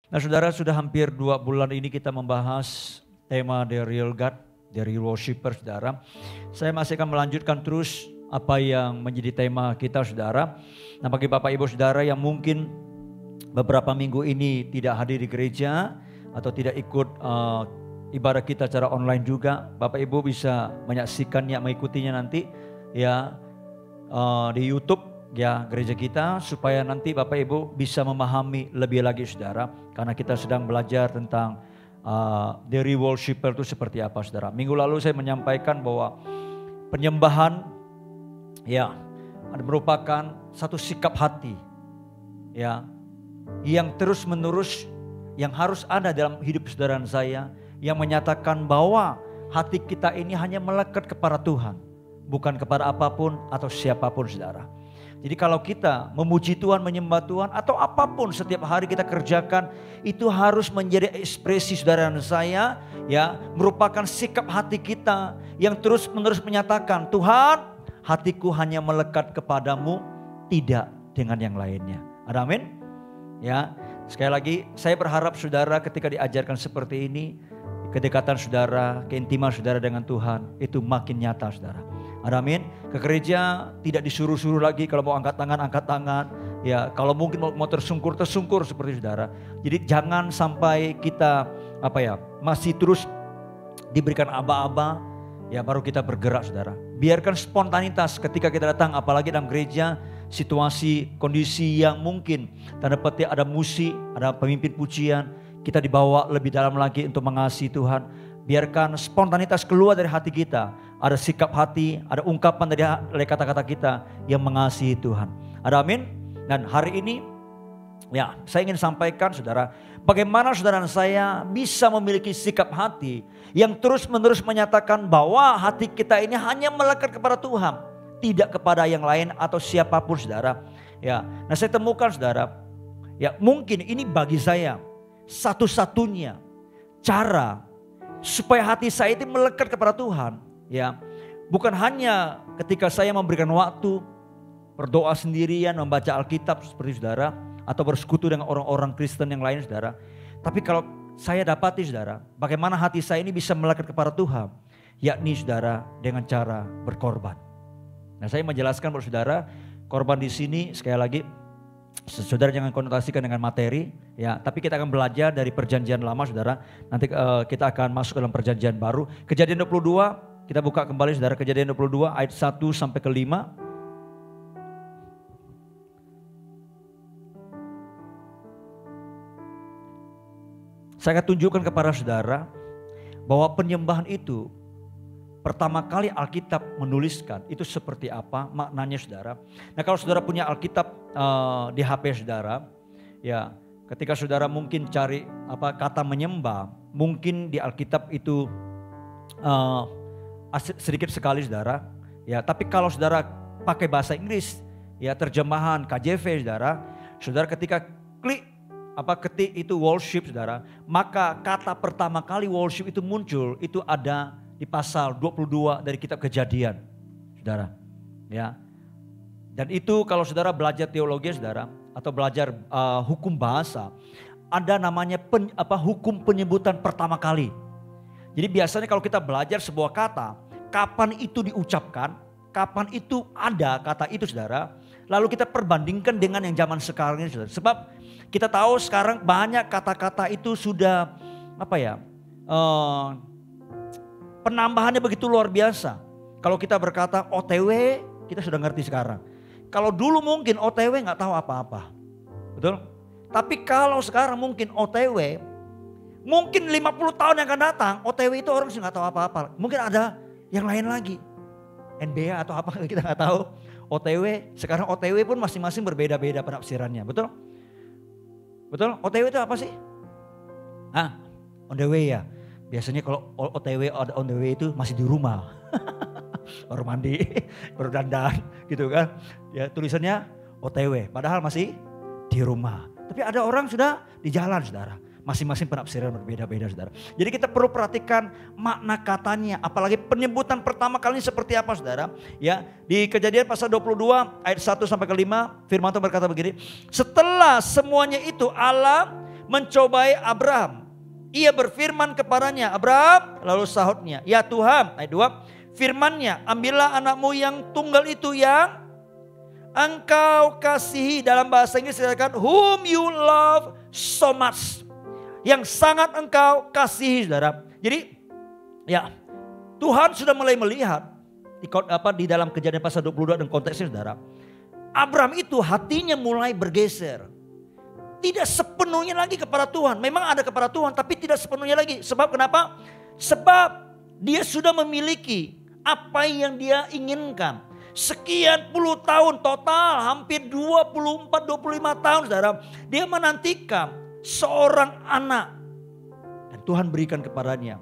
Nah saudara, sudah hampir 2 bulan ini kita membahas tema The Real God, The Real Worshipper saudara. Saya masih akan melanjutkan terus apa yang menjadi tema kita saudara. Nah bagi Bapak Ibu saudara yang mungkin beberapa minggu ini tidak hadir di gereja atau tidak ikut ibadah kita secara online juga, Bapak Ibu bisa menyaksikannya, mengikutinya nanti ya di YouTube ya gereja kita, supaya nanti Bapak Ibu bisa memahami lebih lagi saudara, karena kita sedang belajar tentang The Real Worshipper itu seperti apa saudara. Minggu lalu saya menyampaikan bahwa penyembahan ya merupakan satu sikap hati ya yang terus menerus yang harus ada dalam hidup saudara dan saya, yang menyatakan bahwa hati kita ini hanya melekat kepada Tuhan, bukan kepada apapun atau siapapun saudara. Jadi kalau kita memuji Tuhan, menyembah Tuhan atau apapun setiap hari kita kerjakan, itu harus menjadi ekspresi saudara dan saya ya, merupakan sikap hati kita yang terus menerus menyatakan, Tuhan, hatiku hanya melekat kepadamu, tidak dengan yang lainnya. Ada amin? Ya, sekali lagi saya berharap saudara ketika diajarkan seperti ini, kedekatan saudara, keintiman saudara dengan Tuhan itu makin nyata saudara. Ada amin? Ke gereja tidak disuruh-suruh lagi, kalau mau angkat tangan. Ya, kalau mungkin mau tersungkur seperti saudara. Jadi jangan sampai kita masih terus diberikan aba-aba ya baru kita bergerak saudara. Biarkan spontanitas ketika kita datang, apalagi dalam gereja, situasi, kondisi yang mungkin tanda petik ada musik, ada pemimpin pujian, kita dibawa lebih dalam lagi untuk mengasihi Tuhan. Biarkan spontanitas keluar dari hati kita, ada sikap hati, ada ungkapan dari kata-kata kita yang mengasihi Tuhan. Ada amin? Dan hari ini ya saya ingin sampaikan saudara, bagaimana saudara dan saya bisa memiliki sikap hati yang terus menerus menyatakan bahwa hati kita ini hanya melekat kepada Tuhan, tidak kepada yang lain atau siapapun saudara. Ya, nah saya temukan saudara, ya mungkin ini bagi saya satu-satunya cara supaya hati saya itu melekat kepada Tuhan. Ya, bukan hanya ketika saya memberikan waktu berdoa sendirian, membaca Alkitab seperti saudara, atau bersekutu dengan orang-orang Kristen yang lain saudara. Tapi kalau saya dapati saudara, bagaimana hati saya ini bisa melekat kepada Tuhan, yakni saudara dengan cara berkorban. Nah saya menjelaskan buat saudara, korban di sini sekali lagi, saudara jangan konotasikan dengan materi, ya. Tapi kita akan belajar dari perjanjian lama, saudara. Nanti kita akan masuk dalam perjanjian baru. Kejadian 22, kita buka kembali, saudara. Kejadian 22 ayat 1 sampai ke 5. Saya akan tunjukkan kepada saudara bahwa penyembahan itu pertama kali Alkitab menuliskan itu seperti apa maknanya saudara. Nah kalau saudara punya Alkitab di HP saudara, ya ketika saudara mungkin cari kata menyembah, mungkin di Alkitab itu sedikit sekali saudara. Ya tapi kalau saudara pakai bahasa Inggris, ya terjemahan KJV saudara, saudara ketika ketik itu worship saudara, maka kata pertama kali worship itu muncul itu ada di pasal 22 dari kitab Kejadian, saudara. Ya. Dan itu kalau saudara belajar teologi saudara atau belajar hukum bahasa, ada namanya hukum penyebutan pertama kali. Jadi biasanya kalau kita belajar sebuah kata, kapan itu diucapkan, kapan itu ada kata itu saudara, lalu kita perbandingkan dengan yang zaman sekarang ini saudara. Sebab kita tahu sekarang banyak kata-kata itu sudah penambahannya begitu luar biasa. Kalau kita berkata OTW, kita sudah ngerti sekarang. Kalau dulu mungkin OTW nggak tahu apa-apa, betul? Tapi kalau sekarang mungkin OTW, mungkin 50 tahun yang akan datang, OTW itu orang sih nggak tahu apa-apa. Mungkin ada yang lain lagi, NBA atau apa kita nggak tahu. OTW, sekarang OTW pun masing-masing berbeda-beda penafsirannya, betul? Betul? OTW itu apa sih? On the way ya. Biasanya kalau OTW on the way itu masih di rumah. Baru mandi, baru dandan gitu kan. Ya tulisannya OTW, padahal masih di rumah. Tapi ada orang sudah di jalan saudara. Masing-masing penafsiran berbeda-beda saudara. Jadi kita perlu perhatikan makna katanya. Apalagi penyebutan pertama kali seperti apa saudara. Ya, di Kejadian pasal 22 ayat 1 sampai ke 5 firman Tuhan berkata begini. Setelah semuanya itu Allah mencobai Abraham. Ia berfirman kepadanya, Abraham, lalu sahutnya, ya Tuhan. Ayat 2, firman-Nya, ambillah anakmu yang tunggal itu yang engkau kasihi. Dalam bahasa Inggris dikatakan whom you love so much. Yang sangat engkau kasihi, saudara. Jadi ya, Tuhan sudah mulai melihat di dalam Kejadian pasal 22 dan konteksnya, saudara. Abraham itu hatinya mulai bergeser. Tidak sepenuhnya lagi kepada Tuhan. Memang ada kepada Tuhan, tapi tidak sepenuhnya lagi. Sebab kenapa? Sebab dia sudah memiliki apa yang dia inginkan. Sekian puluh tahun total, hampir 24-25 tahun, saudara. Dia menantikan seorang anak. Dan Tuhan berikan kepadanya.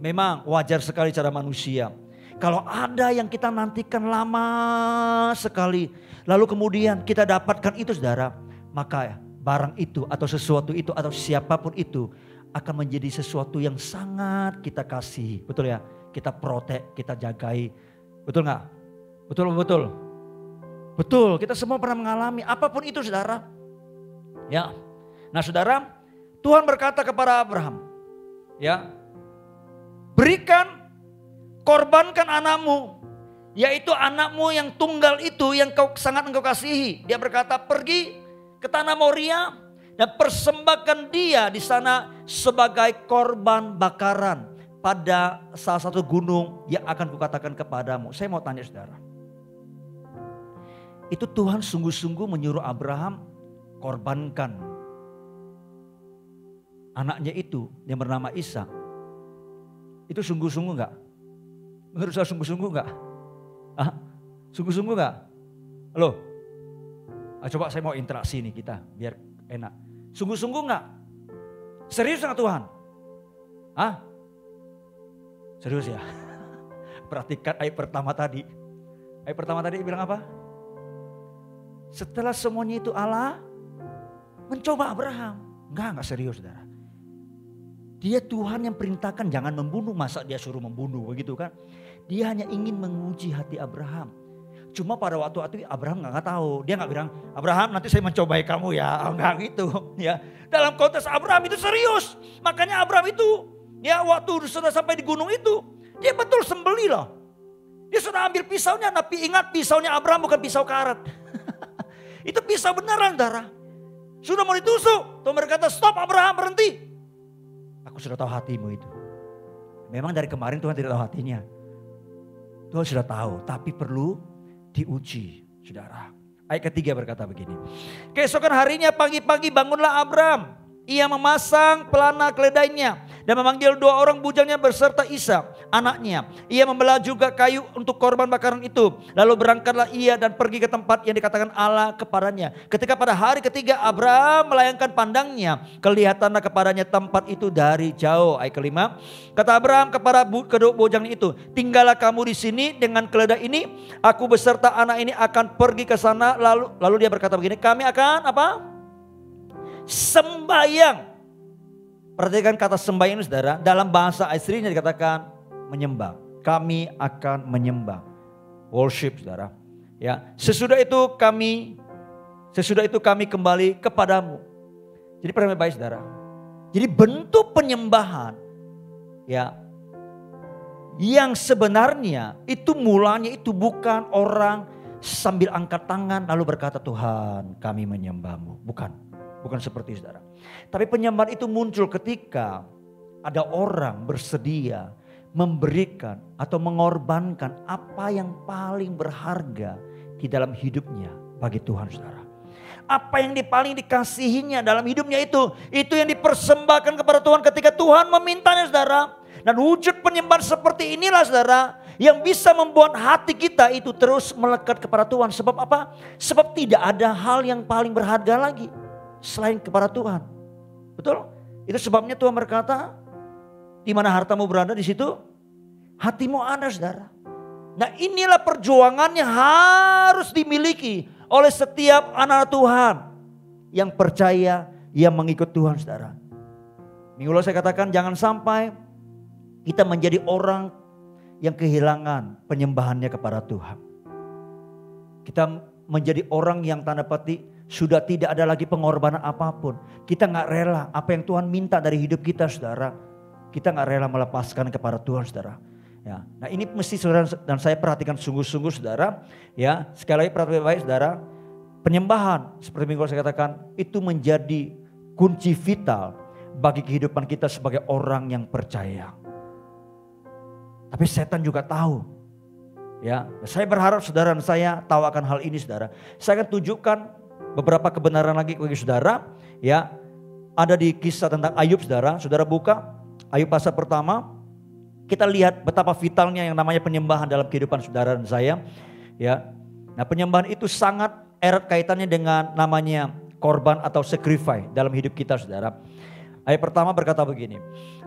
Memang wajar sekali cara manusia. Kalau ada yang kita nantikan lama sekali, lalu kemudian kita dapatkan itu, saudara. Maka barang itu atau sesuatu itu atau siapapun itu akan menjadi sesuatu yang sangat kita kasih. Betul ya? Kita protek, kita jagai. Betul gak? Betul. Betul, kita semua pernah mengalami apapun itu, saudara. Ya. Nah, saudara, Tuhan berkata kepada Abraham, ya, korbankan anakmu, yaitu anakmu yang tunggal itu yang sangat engkau kasihi. Dia berkata, pergi ke tanah Moria dan persembahkan dia di sana sebagai korban bakaran pada salah satu gunung yang akan kukatakan kepadamu. Saya mau tanya, saudara, itu Tuhan sungguh-sungguh menyuruh Abraham korbankan anaknya itu yang bernama Ishak. Itu sungguh-sungguh enggak? Menurut saya sungguh-sungguh enggak? Sungguh-sungguh enggak? Halo? Coba saya mau interaksi nih kita biar enak. Sungguh-sungguh enggak? Serius enggak Tuhan? Serius ya? Perhatikan ayat pertama tadi. Ayat pertama tadi bilang apa? Setelah semuanya itu Allah mencoba Abraham. Enggak serius, saudara. Dia Tuhan yang perintahkan jangan membunuh. Masa dia suruh membunuh begitu kan? Dia hanya ingin menguji hati Abraham. Cuma pada waktu itu Abraham nggak tahu. Dia nggak bilang, Abraham nanti saya mencobai kamu ya. Enggak gitu ya. Dalam konteks Abraham itu serius. Makanya Abraham itu ya waktu sudah sampai di gunung itu. Dia betul sembeli loh. Dia sudah ambil pisaunya. Tapi ingat pisaunya Abraham bukan pisau karet. Itu pisau beneran, saudara. Sudah mau ditusuk. Tuhan berkata, stop Abraham, berhenti. Aku sudah tahu hatimu itu. Memang dari kemarin Tuhan tidak tahu hatinya. Tuhan sudah tahu, tapi perlu diuji, saudara. Ayat ketiga berkata begini. Keesokan harinya pagi-pagi bangunlah Abraham. Ia memasang pelana keledainya dan memanggil 2 orang bujangnya berserta Ishak anaknya. Ia membelah juga kayu untuk korban bakaran itu. Lalu berangkatlah ia dan pergi ke tempat yang dikatakan Allah kepadanya. Ketika pada hari ketiga Abraham melayangkan pandangnya, kelihatanlah kepadanya tempat itu dari jauh. Ayat kelima. Kata Abraham kepada kedua bujangnya itu, tinggallah kamu di sini dengan keledai ini. Aku beserta anak ini akan pergi ke sana. Lalu dia berkata begini, kami akan apa? Sembayang. Perhatikan kata sembahyang ini, saudara. Dalam bahasa aslinya dikatakan menyembah. Kami akan menyembah. Worship, saudara. Ya, sesudah itu kami kembali kepadamu. Jadi perhatikan baik, saudara. Jadi bentuk penyembahan ya yang sebenarnya itu mulanya itu bukan orang sambil angkat tangan lalu berkata Tuhan kami menyembahmu. Bukan seperti saudara. Tapi penyembahan itu muncul ketika ada orang bersedia memberikan atau mengorbankan apa yang paling berharga di dalam hidupnya bagi Tuhan, saudara. Apa yang paling dikasihinya dalam hidupnya itu yang dipersembahkan kepada Tuhan ketika Tuhan memintanya, saudara. Dan wujud penyembahan seperti inilah, saudara, yang bisa membuat hati kita itu terus melekat kepada Tuhan. Sebab apa? Sebab tidak ada hal yang paling berharga lagi selain kepada Tuhan. Betul? Itu sebabnya Tuhan berkata, di mana hartamu berada di situ hatimu ada, saudara. Nah, inilah perjuangan yang harus dimiliki oleh setiap anak Tuhan yang percaya, yang mengikut Tuhan, saudara. Minggu lalu saya katakan jangan sampai kita menjadi orang yang kehilangan penyembahannya kepada Tuhan. Kita menjadi orang yang tanda petik Sudah tidak ada lagi pengorbanan apapun. Kita gak rela apa yang Tuhan minta dari hidup kita saudara. Kita gak rela melepaskan kepada Tuhan saudara. Ya, nah ini mesti saudara dan saya perhatikan sungguh-sungguh saudara. Ya, sekali lagi perhatikan baik saudara. Penyembahan seperti minggu saya katakan itu menjadi kunci vital bagi kehidupan kita sebagai orang yang percaya. Tapi setan juga tahu. Ya, saya berharap saudara dan saya tahu akan hal ini saudara. Saya akan tunjukkan beberapa kebenaran lagi bagi saudara. Ya, ada di kisah tentang Ayub saudara. Saudara buka Ayub pasal pertama. Kita lihat betapa vitalnya yang namanya penyembahan dalam kehidupan saudara dan saya. Ya, nah penyembahan itu sangat erat kaitannya dengan namanya korban atau sacrifice dalam hidup kita saudara. Ayat pertama berkata begini.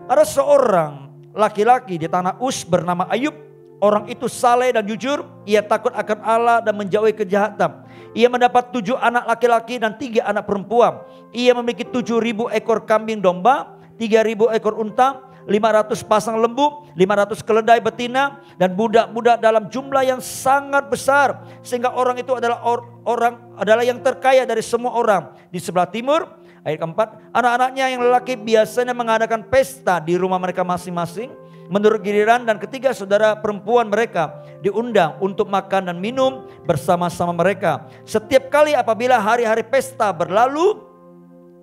Ada seorang laki-laki di tanah Uz bernama Ayub. Orang itu saleh dan jujur. Ia takut akan Allah dan menjauhi kejahatan. Ia mendapat 7 anak laki-laki dan 3 anak perempuan. Ia memiliki 7.000 ekor kambing domba, 3.000 ekor unta, 500 pasang lembu, 500 keledai betina, dan budak-budak dalam jumlah yang sangat besar. Sehingga orang itu adalah yang terkaya dari semua orang. Di sebelah timur, ayat keempat, anak-anaknya yang lelaki biasanya mengadakan pesta di rumah mereka masing-masing. Menurut giliran, dan ketiga saudara perempuan mereka diundang untuk makan dan minum bersama-sama mereka. Setiap kali apabila hari-hari pesta berlalu,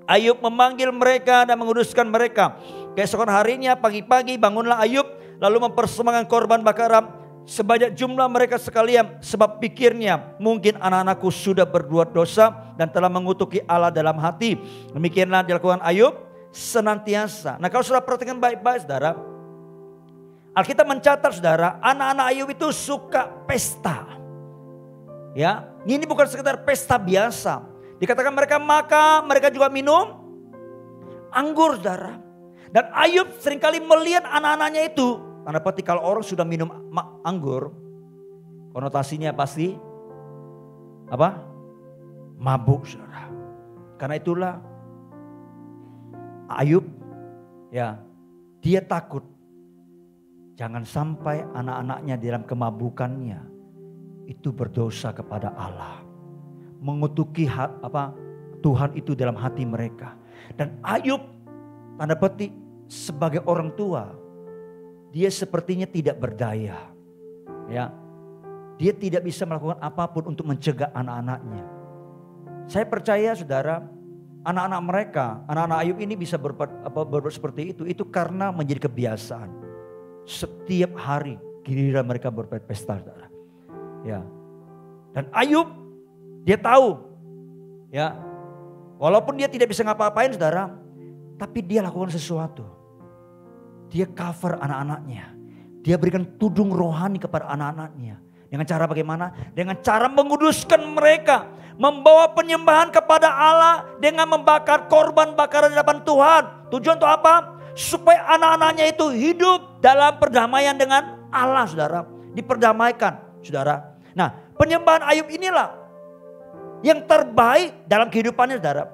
Ayub memanggil mereka dan menguduskan mereka. Keesokan harinya pagi-pagi bangunlah Ayub lalu mempersembahkan korban bakaran sebanyak jumlah mereka sekalian. Sebab pikirnya mungkin anak-anakku sudah berbuat dosa dan telah mengutuki Allah dalam hati. Demikianlah dilakukan Ayub senantiasa. Nah kalau saudara perhatikan baik-baik saudara. Alkitab mencatat saudara, anak-anak Ayub itu suka pesta. Ya, ini bukan sekedar pesta biasa. Dikatakan mereka makan, mereka juga minum anggur saudara. Dan Ayub seringkali melihat anak-anaknya itu. Karena pasti kalau orang sudah minum anggur, konotasinya pasti apa? Mabuk saudara. Karena itulah Ayub ya, dia takut jangan sampai anak-anaknya dalam kemabukannya itu berdosa kepada Allah. Mengutuki Tuhan itu dalam hati mereka. Dan Ayub tanda petik sebagai orang tua, dia sepertinya tidak berdaya. Ya, dia tidak bisa melakukan apapun untuk mencegah anak-anaknya. Saya percaya saudara, anak-anak mereka, anak-anak Ayub ini bisa berbuat seperti itu karena menjadi kebiasaan. Setiap hari giliran mereka berpesta saudara. Ya. Dan Ayub dia tahu, ya, walaupun dia tidak bisa ngapa-ngapain saudara, tapi dia lakukan sesuatu. Dia cover anak-anaknya. Dia berikan tudung rohani kepada anak-anaknya. Dengan cara bagaimana? Dengan cara menguduskan mereka. Membawa penyembahan kepada Allah dengan membakar korban bakaran di hadapan Tuhan. Tujuan untuk apa? Supaya anak-anaknya itu hidup dalam perdamaian dengan Allah saudara. Diperdamaikan saudara. Nah penyembahan Ayub inilah yang terbaik dalam kehidupannya saudara.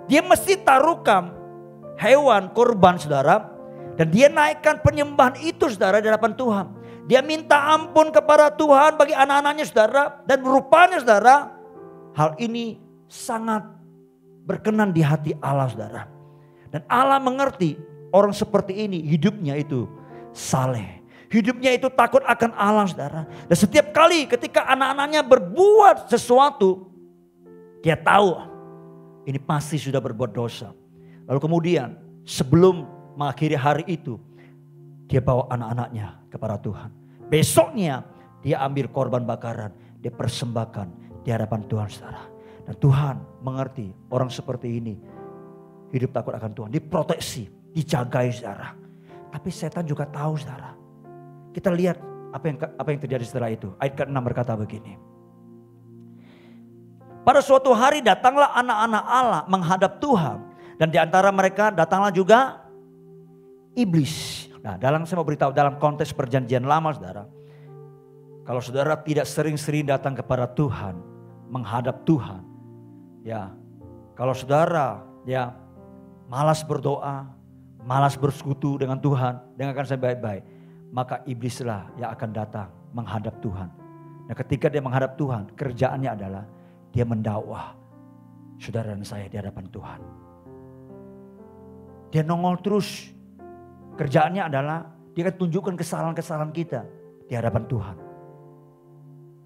Dia mesti taruhkan hewan korban saudara. Dan dia naikkan penyembahan itu saudara di hadapan Tuhan. Dia minta ampun kepada Tuhan bagi anak-anaknya saudara. Dan rupanya saudara, hal ini sangat berkenan di hati Allah saudara. Dan Allah mengerti orang seperti ini hidupnya itu saleh. Hidupnya itu takut akan Allah saudara. Dan setiap kali ketika anak-anaknya berbuat sesuatu, dia tahu ini pasti sudah berbuat dosa. Lalu kemudian sebelum mengakhiri hari itu, dia bawa anak-anaknya kepada Tuhan. Besoknya dia ambil korban bakaran, dia persembahkan di hadapan Tuhan saudara. Dan Tuhan mengerti orang seperti ini hidup takut akan Tuhan, diproteksi, dijagai saudara. Tapi setan juga tahu saudara. Kita lihat apa yang terjadi setelah itu. Ayat ke-6 berkata begini. Pada suatu hari datanglah anak-anak Allah menghadap Tuhan. Dan di antara mereka datanglah juga iblis. Nah, saya mau beritahu dalam konteks perjanjian lama saudara. Kalau saudara tidak sering-sering datang kepada Tuhan, menghadap Tuhan. Ya, kalau saudara ya malas berdoa, malas bersekutu dengan Tuhan, dengarkan saya baik-baik. Maka iblislah yang akan datang menghadap Tuhan. Nah ketika dia menghadap Tuhan, kerjaannya adalah dia mendakwah saudara dan saya di hadapan Tuhan. Dia nongol terus. Kerjaannya adalah dia akan tunjukkan kesalahan-kesalahan kita di hadapan Tuhan.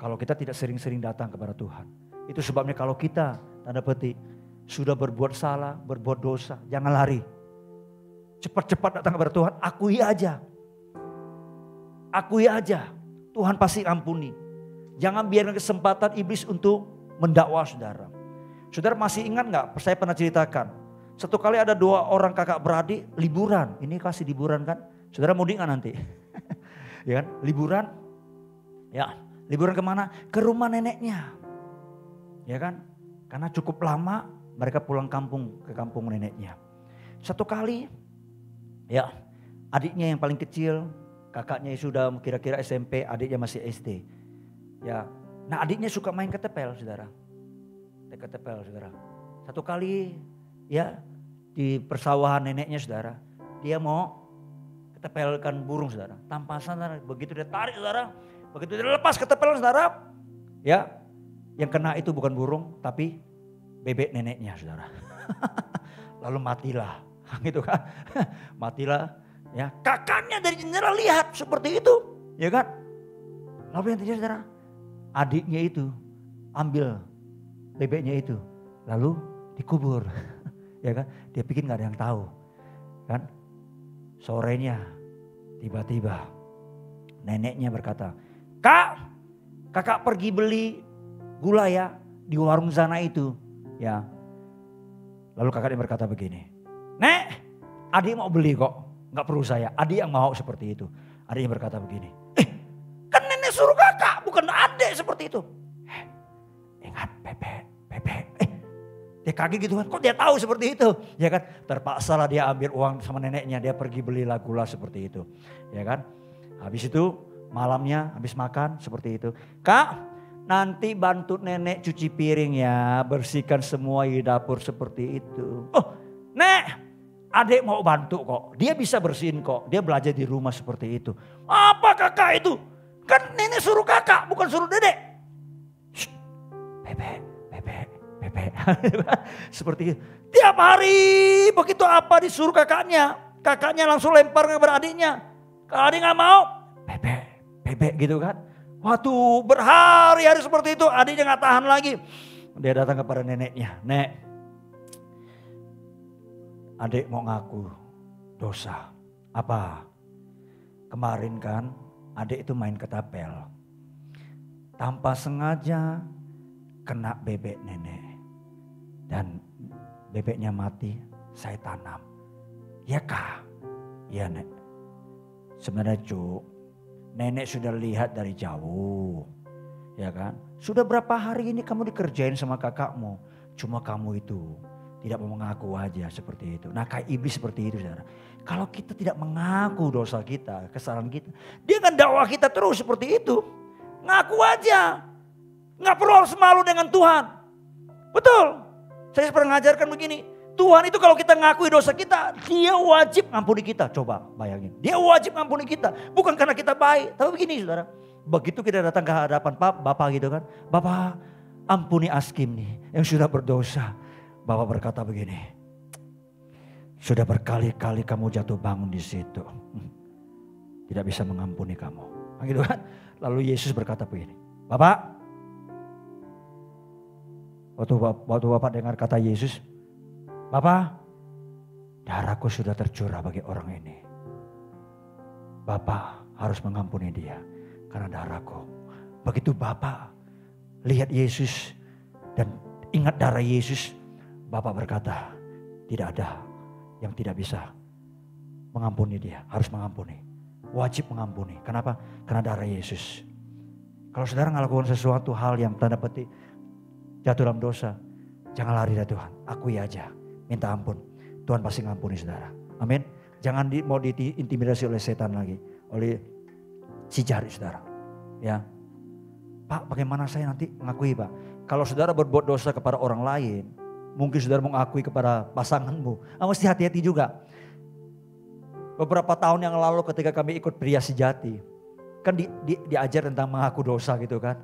Kalau kita tidak sering-sering datang kepada Tuhan. Itu sebabnya kalau kita, tanda petik, sudah berbuat salah, berbuat dosa, jangan lari. Cepat-cepat datang kepada Tuhan, akui aja. Akui aja, Tuhan pasti ampuni. Jangan biarkan kesempatan iblis untuk mendakwa saudara. Saudara masih ingat gak, saya pernah ceritakan. Satu kali ada 2 orang kakak beradik liburan. Ini kasih liburan kan. Saudara mudik gak nanti? Ya kan? Liburan. Ya, liburan kemana? Ke rumah neneknya. Ya kan? Karena cukup lama mereka pulang kampung ke kampung neneknya. Satu kali ya adiknya yang paling kecil, kakaknya sudah kira-kira SMP, adiknya masih SD. Ya, nah adiknya suka main ketepel saudara. Ketepel saudara. Satu kali ya di persawahan neneknya saudara, dia mau ketepelkan burung saudara. Tanpa sadar begitu dia tarik saudara, begitu dia lepas ketepel saudara, ya yang kena itu bukan burung tapi bebek neneknya saudara. Lalu matilah, gitu kan? Matilah, ya kakaknya dari jendela lihat seperti itu, ya kan? Lalu yang terjadi saudara, adiknya itu ambil bebeknya itu, lalu dikubur. Ya kan, dia pikir gak ada yang tahu kan. Sorenya tiba-tiba neneknya berkata, kakak pergi beli gula ya di warung sana itu ya. Lalu kakaknya berkata begini, Nek adik mau beli kok, gak perlu saya, adik yang mau seperti itu. Adiknya berkata begini, kan nenek suruh kakak bukan adik seperti itu. Ingat bebek. Dia kaget gitu kan, kok dia tahu seperti itu, ya kan? Terpaksa lah dia ambil uang sama neneknya, dia pergi belilah gula seperti itu, ya kan? Habis itu malamnya habis makan seperti itu, Kak nanti bantu nenek cuci piring ya, bersihkan semua di dapur seperti itu. Oh Nek, adik mau bantu kok, dia bisa bersihin kok, dia belajar di rumah seperti itu. Apa kakak itu? Kan nenek suruh kakak, bukan suruh dedek. Shh, bebek. Seperti itu. Tiap hari begitu apa disuruh kakaknya langsung lempar kepada adiknya. Kalau adik gak mau, bebek gitu kan. Waktu berhari-hari seperti itu, adiknya gak tahan lagi. Dia datang kepada neneknya, Nek, adik mau ngaku dosa. Apa? Kemarin kan adik itu main ketapel. Tanpa sengaja kena bebek nenek. Dan bebeknya mati, saya tanam. Ya kak? Ya Nek. Sebenarnya Cuk, nenek sudah lihat dari jauh. Ya kan? Sudah berapa hari ini kamu dikerjain sama kakakmu. Cuma kamu itu tidak mau mengaku aja seperti itu. Nah kayak iblis seperti itu saudara. Kalau kita tidak mengaku dosa kita, kesalahan kita, dia akan dakwah kita terus seperti itu. Ngaku aja. Nggak perlu harus malu dengan Tuhan. Betul. Saya pernah mengajarkan begini. Tuhan itu kalau kita ngakui dosa kita, dia wajib ngampuni kita. Coba bayangin. Dia wajib ngampuni kita. Bukan karena kita baik. Tapi begini saudara. Begitu kita datang ke hadapan Bapak gitu kan. Bapak ampuni Askim nih yang sudah berdosa. Bapak berkata begini. Sudah berkali-kali kamu jatuh bangun di situ. Tidak bisa mengampuni kamu. Gitu kan. Lalu Yesus berkata begini. Bapak. Waktu Bapak dengar kata Yesus, Bapak, darahku sudah tercurah bagi orang ini. Bapak harus mengampuni dia karena darahku. Begitu Bapak lihat Yesus dan ingat darah Yesus, Bapak berkata, tidak ada yang tidak bisa mengampuni dia, harus mengampuni. Wajib mengampuni. Kenapa? Karena darah Yesus. Kalau saudara melakukan sesuatu hal yang tanda petik jatuh dalam dosa, jangan lari dari Tuhan. Akui aja, minta ampun. Tuhan pasti ngampuni saudara. Amin. Jangan mau diintimidasi oleh setan lagi, oleh si jari saudara. Ya, Pak, bagaimana saya nanti mengakui Pak? Kalau saudara berbuat dosa kepada orang lain, mungkin saudara mengakui kepada pasanganmu, mesti hati-hati juga. Beberapa tahun yang lalu ketika kami ikut pria sejati, kan diajar tentang mengaku dosa gitu kan.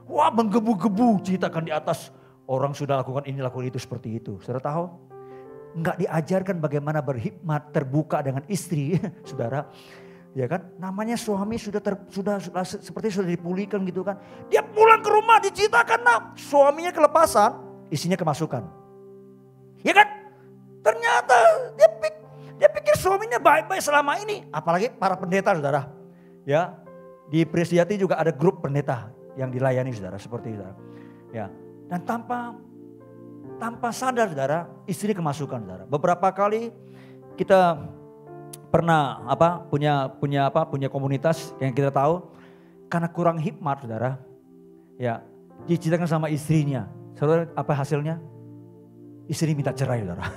Wah menggebu-gebu ceritakan di atas Orang sudah lakukan ini, lakukan itu, seperti itu. Saudara tahu? Enggak diajarkan bagaimana berhikmat, terbuka dengan istri, saudara. Ya kan? Namanya suami sudah seperti sudah dipulihkan gitu kan. Dia pulang ke rumah diceritakan, nah, suaminya kelepasan, istrinya kemasukan. Ya kan? Ternyata dia pikir suaminya baik-baik selama ini. Apalagi para pendeta, saudara. Ya, di Presiati juga ada grup pendeta yang dilayani, saudara, seperti itu, saudara. Ya, dan tanpa sadar, saudara, istri kemasukan, saudara. Beberapa kali kita pernah punya komunitas yang kita tahu karena kurang hikmat, saudara. Ya, diceritakan sama istrinya. Saudara, apa hasilnya? Istri minta cerai, saudara.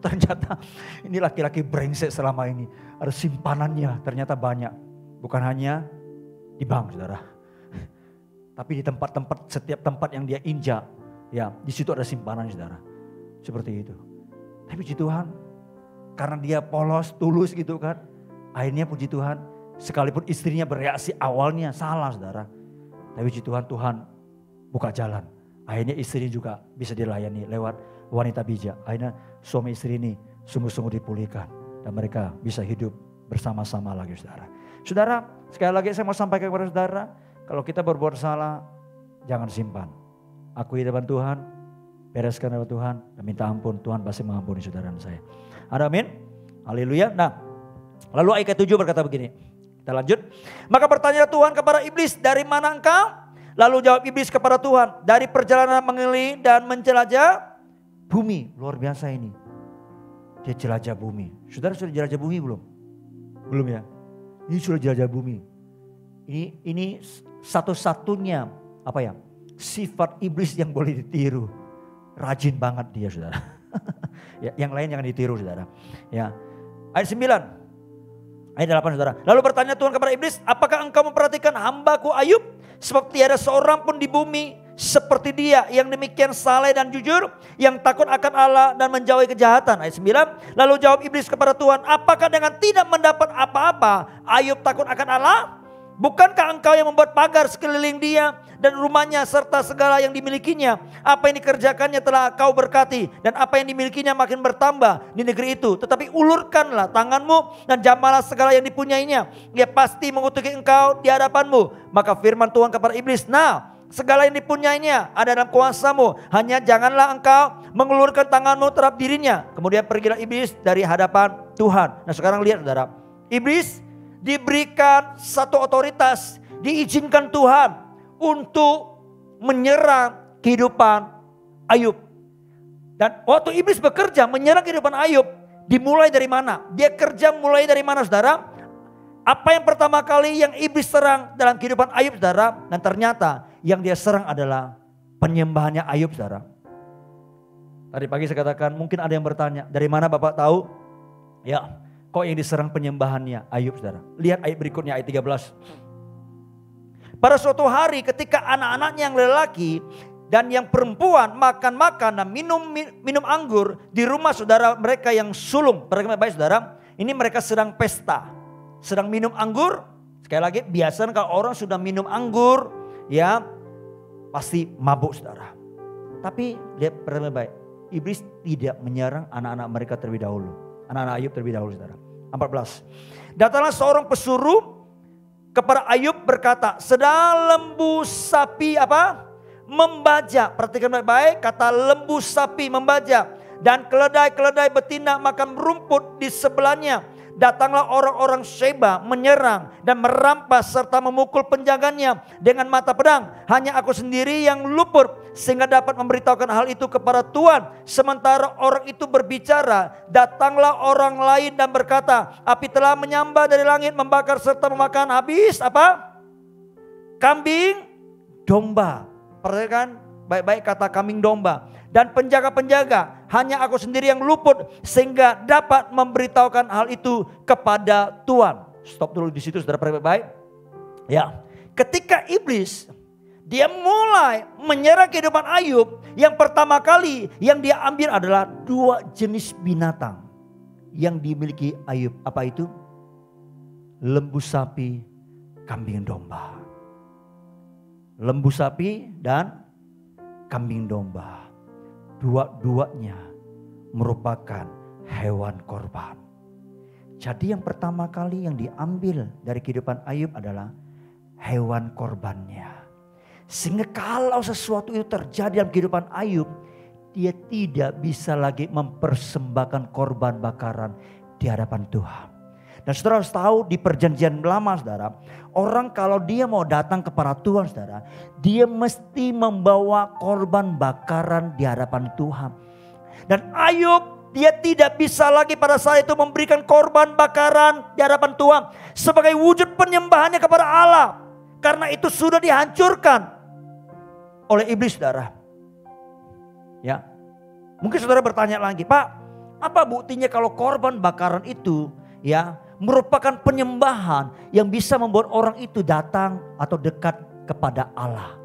Ternyata ini laki-laki brengsek selama ini. Ada simpanannya, ternyata banyak. Bukan hanya di bank, saudara. Tapi di tempat-tempat, setiap tempat yang dia injak, ya di situ ada simpanan, saudara. Seperti itu. Tapi puji Tuhan, karena dia polos, tulus gitu kan. Akhirnya puji Tuhan, sekalipun istrinya bereaksi awalnya salah, saudara. Tapi puji Tuhan, Tuhan buka jalan. Akhirnya istri juga bisa dilayani lewat wanita bijak. Akhirnya suami istri ini sungguh-sungguh dipulihkan. Dan mereka bisa hidup bersama-sama lagi, saudara. Saudara, sekali lagi saya mau sampaikan kepada saudara. Kalau kita berbuat salah, jangan simpan. Akui depan Tuhan, bereskan depan Tuhan, dan minta ampun. Tuhan pasti mengampuni saudara dan saya. Ada amin? Haleluya. Nah, lalu ayat 7 berkata begini. Kita lanjut. Maka bertanya Tuhan kepada iblis, dari mana engkau? Lalu jawab iblis kepada Tuhan, dari perjalanan mengelilingi dan menjelajah bumi. Luar biasa ini. Dia jelajah bumi. Saudara sudah jelajah bumi belum? Belum ya? Ini sudah jelajah bumi. Ini satu-satunya sifat iblis yang boleh ditiru. Rajin banget dia, saudara. Ya, yang lain jangan ditiru, saudara. Ya. Ayat 9. Ayat 8, saudara. Lalu bertanya Tuhan kepada iblis, apakah engkau memperhatikan hambaku Ayub? Sebab tiada seorang pun di bumi seperti dia yang demikian saleh dan jujur, yang takut akan Allah dan menjauhi kejahatan. Ayat 9. Lalu jawab iblis kepada Tuhan, apakah dengan tidak mendapat apa-apa Ayub takut akan Allah? Bukankah engkau yang membuat pagar sekeliling dia dan rumahnya serta segala yang dimilikinya? Apa yang dikerjakannya telah kau berkati dan apa yang dimilikinya makin bertambah di negeri itu. Tetapi ulurkanlah tanganmu dan jamalah segala yang dipunyainya. Dia pasti mengutuki engkau di hadapanmu. Maka firman Tuhan kepada iblis, nah, segala yang dipunyainya ada dalam kuasamu. Hanya janganlah engkau mengulurkan tanganmu terhadap dirinya. Kemudian pergilah iblis dari hadapan Tuhan. Nah, sekarang lihat, saudara. Iblis diberikan satu otoritas, diizinkan Tuhan untuk menyerang kehidupan Ayub. Dan waktu iblis bekerja menyerang kehidupan Ayub, dimulai dari mana? Dia kerja mulai dari mana, saudara? Apa yang pertama kali yang iblis serang dalam kehidupan Ayub, saudara? Dan ternyata yang dia serang adalah penyembahannya Ayub, saudara. Tadi pagi saya katakan mungkin ada yang bertanya, dari mana Bapak tahu? Ya, kok yang diserang penyembahannya Ayub, saudara. Lihat ayat berikutnya, ayat 13. Pada suatu hari ketika anak-anaknya yang lelaki dan yang perempuan makan-makan dan minum anggur di rumah saudara mereka yang sulung. Perhatikan baik, saudara. Ini mereka sedang pesta. Sedang minum anggur. Sekali lagi, biasanya kalau orang sudah minum anggur, ya pasti mabuk, saudara. Tapi lihat perhatikan baik. Iblis tidak menyerang anak-anak mereka terlebih dahulu. Anak-anak Ayub terlebih dahulu, saudara. 14. Datanglah seorang pesuruh kepada Ayub berkata, sedang lembu sapi membajak. Perhatikan baik-baik, kata lembu sapi membajak. Dan keledai-keledai betina makan rumput di sebelahnya. Datanglah orang-orang Sheba menyerang dan merampas serta memukul penjaganya dengan mata pedang. Hanya aku sendiri yang luput sehingga dapat memberitahukan hal itu kepada Tuhan. Sementara orang itu berbicara, datanglah orang lain dan berkata, api telah menyambar dari langit membakar serta memakan habis kambing domba. Perhatikan baik-baik kata kambing domba. Dan penjaga-penjaga, hanya aku sendiri yang luput sehingga dapat memberitahukan hal itu kepada Tuhan. Stop dulu di situ, saudara, baik-baik. Ya, ketika iblis dia mulai menyerang kehidupan Ayub, yang pertama kali yang dia ambil adalah dua jenis binatang yang dimiliki Ayub. Apa itu? Lembu sapi, kambing domba. Lembu sapi dan kambing domba. Dua-duanya merupakan hewan korban. Jadi yang pertama kali yang diambil dari kehidupan Ayub adalah hewan korbannya. Sehingga kalau sesuatu itu terjadi dalam kehidupan Ayub, dia tidak bisa lagi mempersembahkan korban bakaran di hadapan Tuhan. Dan saudara harus tahu di perjanjian lama saudara, orang kalau dia mau datang kepada Tuhan saudara, dia mesti membawa korban bakaran di hadapan Tuhan. Dan Ayub dia tidak bisa lagi pada saat itu memberikan korban bakaran di hadapan Tuhan sebagai wujud penyembahannya kepada Allah. Karena itu sudah dihancurkan oleh iblis saudara. Ya, mungkin saudara bertanya lagi, Pak, apa buktinya kalau korban bakaran itu ya merupakan penyembahan yang bisa membuat orang itu datang atau dekat kepada Allah?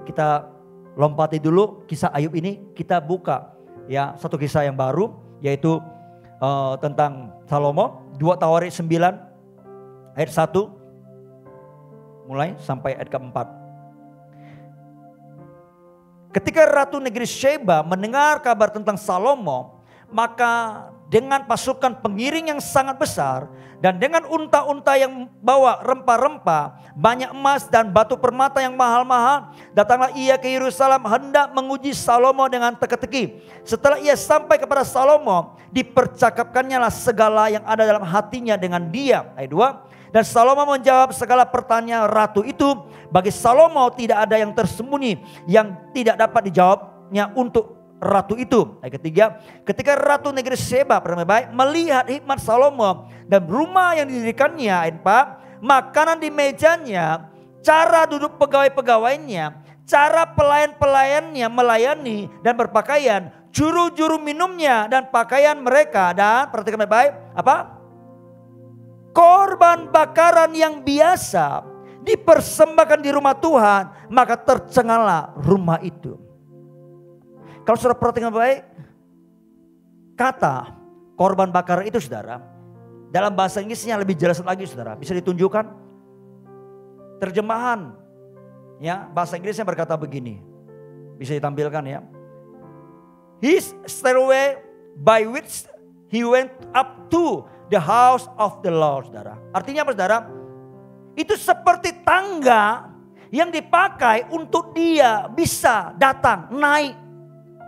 Kita lompati dulu kisah Ayub ini, kita buka ya satu kisah yang baru yaitu tentang Salomo, 2 Tawarik 9 ayat 1 mulai sampai ayat keempat. Ketika Ratu Negeri Sheba mendengar kabar tentang Salomo, maka dengan pasukan pengiring yang sangat besar dan dengan unta-unta yang bawa rempah-rempah, banyak emas dan batu permata yang mahal-mahal, datanglah ia ke Yerusalem hendak menguji Salomo dengan teka-teki. Setelah ia sampai kepada Salomo, dipercakapkannya lah segala yang ada dalam hatinya dengan dia. Ayat 2. Dan Salomo menjawab segala pertanyaan ratu itu. Bagi Salomo tidak ada yang tersembunyi yang tidak dapat dijawabnya untuk ratu itu. Ayat 3. Ketika Ratu Negeri Sheba melihat hikmat Salomo dan rumah yang didirikannya. Ayat 4. Makanan di mejanya, cara duduk pegawai-pegawainya, cara pelayan-pelayannya melayani dan berpakaian, juru-juru minumnya dan pakaian mereka. Dan perhatikan baik-baik, apa? Korban bakaran yang biasa dipersembahkan di rumah Tuhan, maka tercenganglah rumah itu. Kalau saudara perhatikan baik, kata korban bakaran itu saudara, dalam bahasa Inggrisnya lebih jelas lagi saudara, bisa ditunjukkan terjemahan ya, bahasa Inggrisnya berkata begini, bisa ditampilkan ya. His stairway by which he went up to the house of the Lord, saudara. Artinya apa saudara? Itu seperti tangga yang dipakai untuk dia bisa datang, naik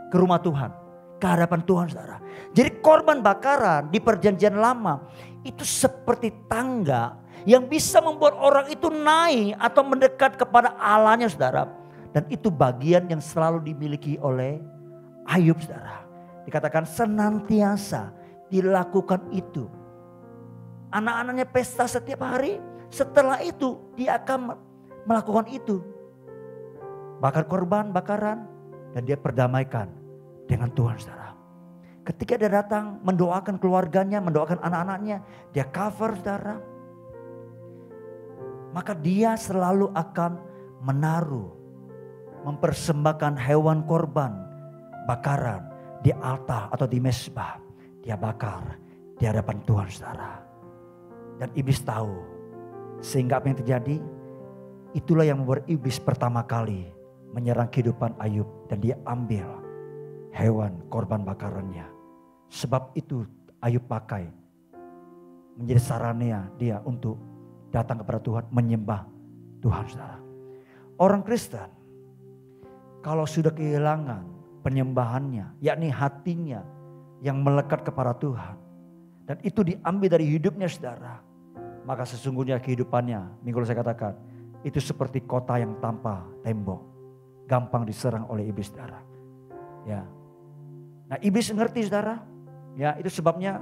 ke rumah Tuhan, ke hadapan Tuhan saudara. Jadi korban bakaran di perjanjian lama itu seperti tangga yang bisa membuat orang itu naik atau mendekat kepada Allahnya saudara. Dan itu bagian yang selalu dimiliki oleh Ayub saudara. Dikatakan senantiasa dilakukan itu. Anak-anaknya pesta setiap hari, setelah itu dia akan melakukan itu. Bakar korban, bakaran, dan dia perdamaikan dengan Tuhan saudara. Ketika dia datang mendoakan keluarganya, mendoakan anak-anaknya, dia cover saudara. Maka dia selalu akan menaruh, mempersembahkan hewan korban, bakaran di altar atau di mezbah. Dia bakar di hadapan Tuhan saudara. Dan iblis tahu, sehingga apa yang terjadi, itulah yang membuat iblis pertama kali menyerang kehidupan Ayub. Dan dia ambil hewan korban bakarannya. Sebab itu Ayub pakai menjadi sarana dia untuk datang kepada Tuhan, menyembah Tuhan saudara. Orang Kristen kalau sudah kehilangan penyembahannya, yakni hatinya yang melekat kepada Tuhan, dan itu diambil dari hidupnya saudara, maka sesungguhnya kehidupannya, minggu lalu saya katakan, itu seperti kota yang tanpa tembok, gampang diserang oleh iblis saudara. Ya, nah iblis ngerti saudara. Ya, itu sebabnya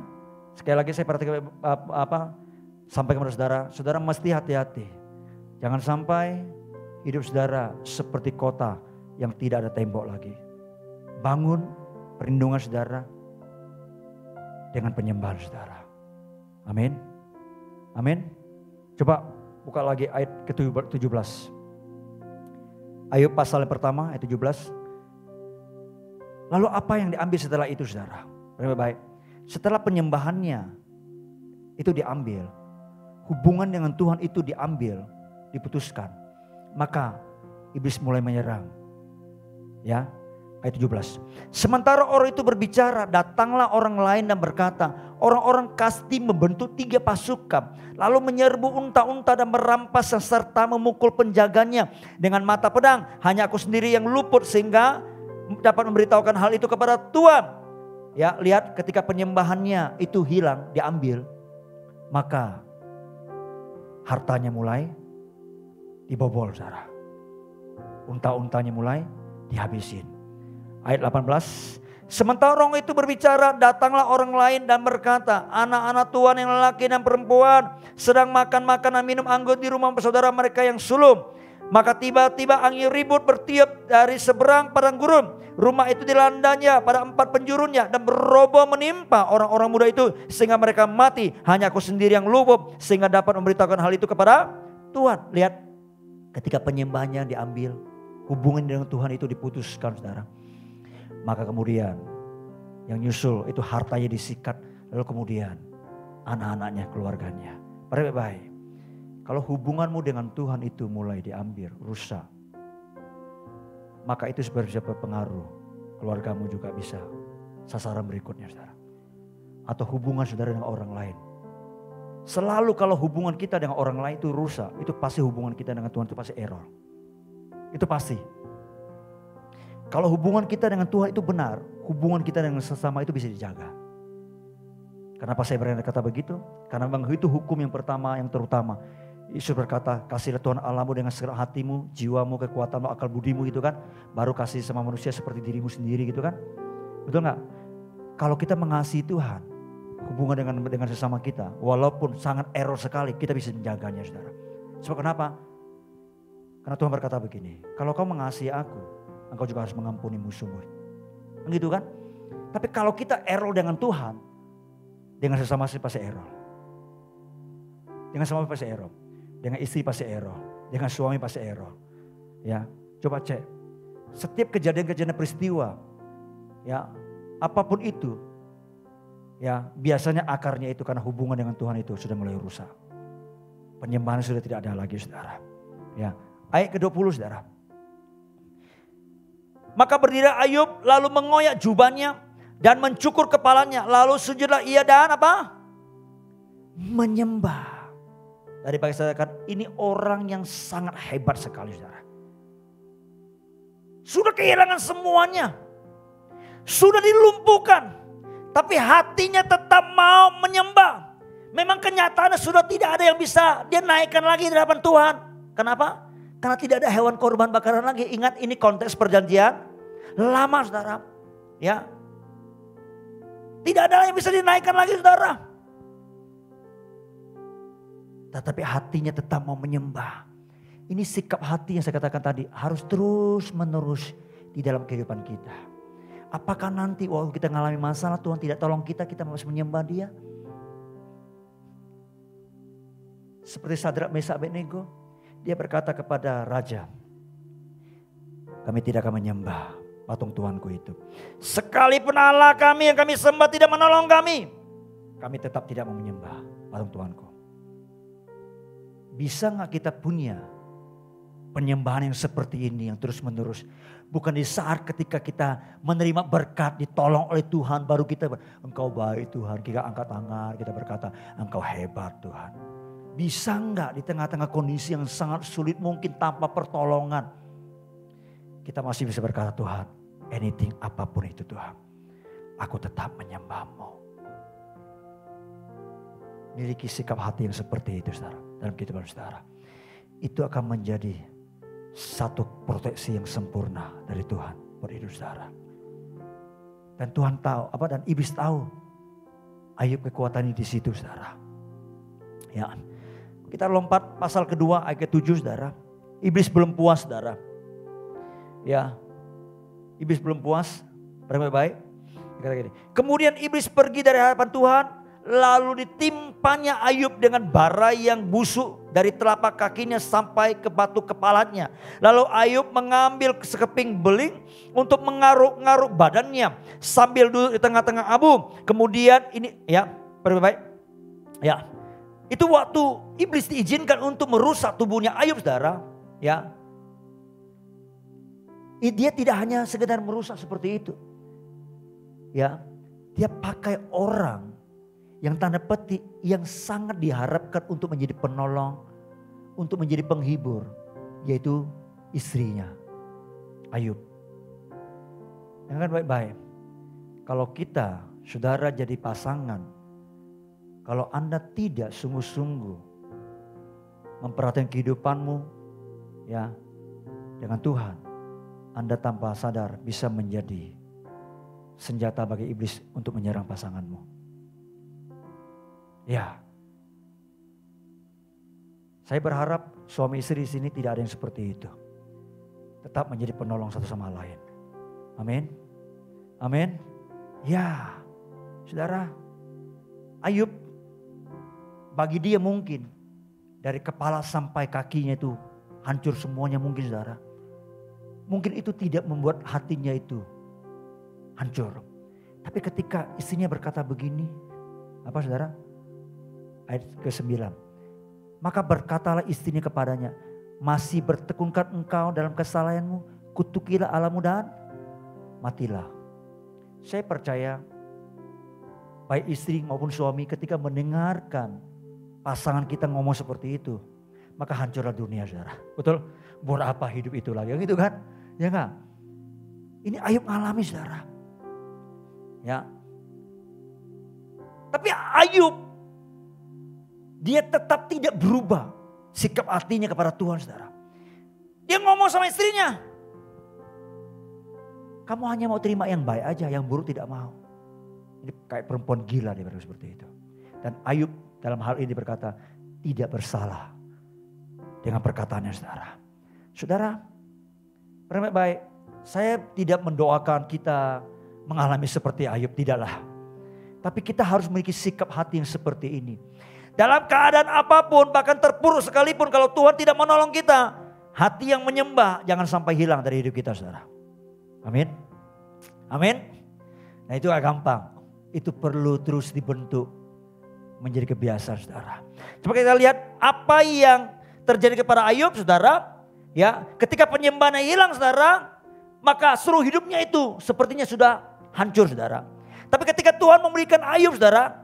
sekali lagi saya perhatikan sampai kepada saudara, saudara mesti hati-hati. Jangan sampai hidup saudara seperti kota yang tidak ada tembok lagi. Bangun perlindungan saudara dengan penyembahan saudara. Amin. Amin. Coba buka lagi ayat ke-17. Ayub pasal yang pertama ayat 17. Lalu apa yang diambil setelah itu saudara? Baik. Setelah penyembahannya itu diambil, hubungan dengan Tuhan itu diambil, diputuskan. Maka iblis mulai menyerang. Ya, ayat 17. Sementara orang itu berbicara, datanglah orang lain dan berkata, orang-orang Kasdi membentuk 3 pasukan, lalu menyerbu unta-unta dan merampas serta memukul penjaganya dengan mata pedang. Hanya aku sendiri yang luput sehingga dapat memberitahukan hal itu kepada Tuhan. Ya, lihat ketika penyembahannya itu hilang, diambil, maka hartanya mulai dibobol, saudara. Unta-untanya mulai dihabisin. Ayat 18. Sementara orang itu berbicara, datanglah orang lain dan berkata, anak-anak Tuhan yang lelaki dan perempuan sedang makan dan minum anggur di rumah saudara mereka yang sulung. Maka tiba-tiba angin ribut bertiup dari seberang padang gurun. Rumah itu dilandanya pada 4 penjurunya dan beroboh menimpa orang-orang muda itu sehingga mereka mati. Hanya aku sendiri yang luput sehingga dapat memberitahukan hal itu kepada Tuhan. Lihat, ketika penyembahannya diambil, hubungan dengan Tuhan itu diputuskan, saudara. Maka kemudian yang nyusul itu hartanya disikat, lalu kemudian anak-anaknya, keluarganya. Baik-baik. Kalau hubunganmu dengan Tuhan itu mulai diambil, rusak, maka itu bisa berpengaruh. Keluargamu juga bisa sasaran berikutnya, saudara. Atau hubungan saudara dengan orang lain. Selalu kalau hubungan kita dengan orang lain itu rusak, itu pasti hubungan kita dengan Tuhan itu pasti error. Itu pasti. Kalau hubungan kita dengan Tuhan itu benar, hubungan kita dengan sesama itu bisa dijaga. Kenapa saya berkata begitu? Karena memang itu hukum yang pertama, yang terutama. Yesus berkata, kasihlah Tuhan Allahmu dengan segala hatimu, jiwamu, kekuatanmu, akal budimu gitu kan. Baru kasih sama manusia seperti dirimu sendiri gitu kan. Betul gak? Kalau kita mengasihi Tuhan, hubungan dengan sesama kita, walaupun sangat error sekali, kita bisa menjaganya, saudara. Sebab kenapa? Karena Tuhan berkata begini, kalau kau mengasihi aku, engkau juga harus mengampuni musuhmu. Gitu kan? Tapi kalau kita error dengan Tuhan, dengan sesama pasti error. Dengan sesama pasti error. Dengan istri pasti error, dengan suami pasti error. Ya, coba cek. Setiap kejadian-kejadian peristiwa, ya, apapun itu, ya, biasanya akarnya itu karena hubungan dengan Tuhan itu sudah mulai rusak. Penyembahan sudah tidak ada lagi, saudara. Ya, ayat ke-20, saudara. Maka berdiri Ayub lalu mengoyak jubahnya dan mencukur kepalanya, lalu sujudlah ia dan apa? Menyembah. Tadi pagi saya katakan ini orang yang sangat hebat sekali, saudara. Sudah kehilangan semuanya. Sudah dilumpuhkan. Tapi hatinya tetap mau menyembah. Memang kenyataannya sudah tidak ada yang bisa dia naikkan lagi di hadapan Tuhan. Kenapa? Karena tidak ada hewan korban bakaran lagi. Ingat ini konteks perjanjian lama, saudara. Ya. Tidak ada yang bisa dinaikkan lagi, saudara. Tetapi hatinya tetap mau menyembah. Ini sikap hati yang saya katakan tadi harus terus menerus di dalam kehidupan kita. Apakah nanti waktu kita mengalami masalah Tuhan tidak tolong kita masih menyembah Dia? Seperti Sadrak, Mesak, Abednego, dia berkata kepada raja, kami tidak akan menyembah patung Tuhanku itu. Sekalipun Allah kami yang kami sembah tidak menolong kami tetap tidak mau menyembah patung Tuhanku. Bisa gak kita punya penyembahan yang seperti ini yang terus menerus. Bukan di saat ketika kita menerima berkat, ditolong oleh Tuhan baru kita engkau baik Tuhan. Kita angkat tangan, kita berkata engkau hebat Tuhan. Bisa gak di tengah-tengah kondisi yang sangat sulit mungkin tanpa pertolongan. Kita masih bisa berkata Tuhan, anything apapun itu Tuhan. Aku tetap menyembah-Mu. Miliki sikap hati yang seperti itu, saudara. Dalam kehidupan saudara. Itu akan menjadi satu proteksi yang sempurna dari Tuhan buat hidup saudara. Dan Tuhan tahu, dan iblis tahu Ayub kekuatannya di situ, saudara. Ya. Kita lompat pasal kedua ayat ke-7, saudara. Iblis belum puas, saudara. Ya. Iblis belum puas. Baik-baik. Kemudian iblis pergi dari hadapan Tuhan. Lalu ditimpanya Ayub dengan bara yang busuk dari telapak kakinya sampai ke batu kepalanya. Lalu Ayub mengambil sekeping beling untuk mengaruk-ngaruk badannya sambil duduk di tengah-tengah abu. Kemudian ini ya, baik. Ya. Itu waktu iblis diizinkan untuk merusak tubuhnya Ayub, saudara. Ya. Dia tidak hanya sekedar merusak seperti itu. Ya, dia pakai orang yang tanda petik yang sangat diharapkan untuk menjadi penolong, untuk menjadi penghibur, yaitu istrinya, Ayub. Dengar baik-baik, kalau kita, saudara jadi pasangan, kalau Anda tidak sungguh-sungguh memperhatikan kehidupanmu ya dengan Tuhan, Anda tanpa sadar bisa menjadi senjata bagi iblis untuk menyerang pasanganmu. Ya, saya berharap suami istri di sini tidak ada yang seperti itu. Tetap menjadi penolong satu sama lain. Amin. Amin. Ya, saudara, Ayub bagi dia mungkin dari kepala sampai kakinya itu hancur semuanya mungkin, saudara. Mungkin itu tidak membuat hatinya itu hancur. Tapi ketika istrinya berkata begini, apa saudara? Ayat ke-9. Maka berkatalah istrinya kepadanya, masih bertekunkah engkau dalam kesalahanmu? Kutukilah Allahmu dan matilah. Saya percaya baik istri maupun suami ketika mendengarkan pasangan kita ngomong seperti itu, maka hancurlah dunia, saudara. Betul? Buat apa hidup itu lagi? Gitu kan? Ya enggak? Ini Ayub ngalami, saudara. Ya. Tapi Ayub, dia tetap tidak berubah sikap hatinya kepada Tuhan, saudara. Dia ngomong sama istrinya, kamu hanya mau terima yang baik aja, yang buruk tidak mau. Ini kayak perempuan gila dia berkata seperti itu. Dan Ayub dalam hal ini berkata tidak bersalah dengan perkataannya, saudara. Saudara, baik, saya tidak mendoakan kita mengalami seperti Ayub, tidaklah. Tapi kita harus memiliki sikap hati yang seperti ini. Dalam keadaan apapun, bahkan terpuruk sekalipun, kalau Tuhan tidak menolong kita, hati yang menyembah jangan sampai hilang dari hidup kita, saudara. Amin. Amin. Nah itu gak gampang. Itu perlu terus dibentuk menjadi kebiasaan, saudara. Coba kita lihat apa yang terjadi kepada Ayub, saudara. Ya, ketika penyembahannya hilang, saudara, maka seluruh hidupnya itu sepertinya sudah hancur, saudara. Tapi ketika Tuhan memberikan Ayub, saudara,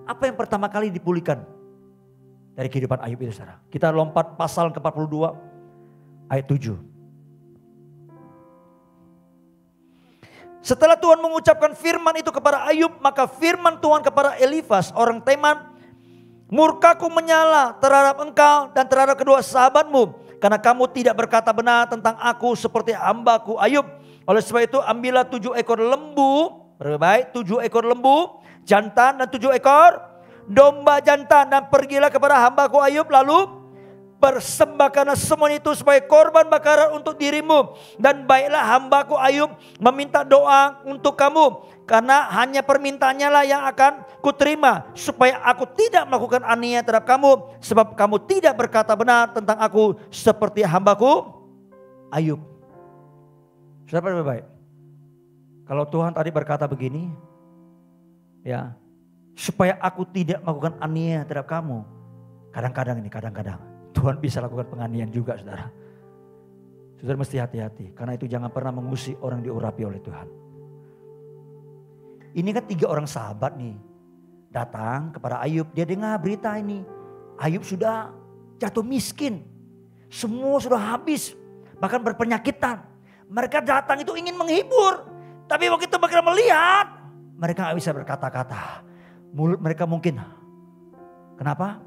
apa yang pertama kali dipulihkan dari kehidupan Ayub itu, saudara? Kita lompat pasal ke-42 ayat 7. Setelah Tuhan mengucapkan firman itu kepada Ayub, maka firman Tuhan kepada Elifas orang Teman, murkaku menyala terhadap engkau dan terhadap kedua sahabatmu, karena kamu tidak berkata benar tentang aku seperti hambaku Ayub. Oleh sebab itu ambillah 7 ekor lembu, baik 7 ekor lembu jantan dan 7 ekor domba jantan, dan pergilah kepada hambaku Ayub, lalu persembahkanlah semua itu sebagai korban bakaran untuk dirimu. Dan baiklah hambaku Ayub meminta doa untuk kamu, karena hanya permintaannya lah yang akan kuterima, supaya aku tidak melakukan aniaya terhadap kamu, sebab kamu tidak berkata benar tentang aku seperti hambaku Ayub. Saudara baik, kalau Tuhan tadi berkata begini, ya, supaya aku tidak melakukan aniaya terhadap kamu, kadang-kadang Tuhan bisa lakukan penganiayaan juga, saudara. Saudara mesti hati-hati, karena itu jangan pernah mengusik orang diurapi oleh Tuhan. Ini kan 3 orang sahabat nih datang kepada Ayub. Dia dengar berita ini, Ayub sudah jatuh miskin, semua sudah habis, bahkan berpenyakitan. Mereka datang itu ingin menghibur, tapi begitu mereka melihat, mereka gak bisa berkata-kata. Mulut mereka mungkin, kenapa?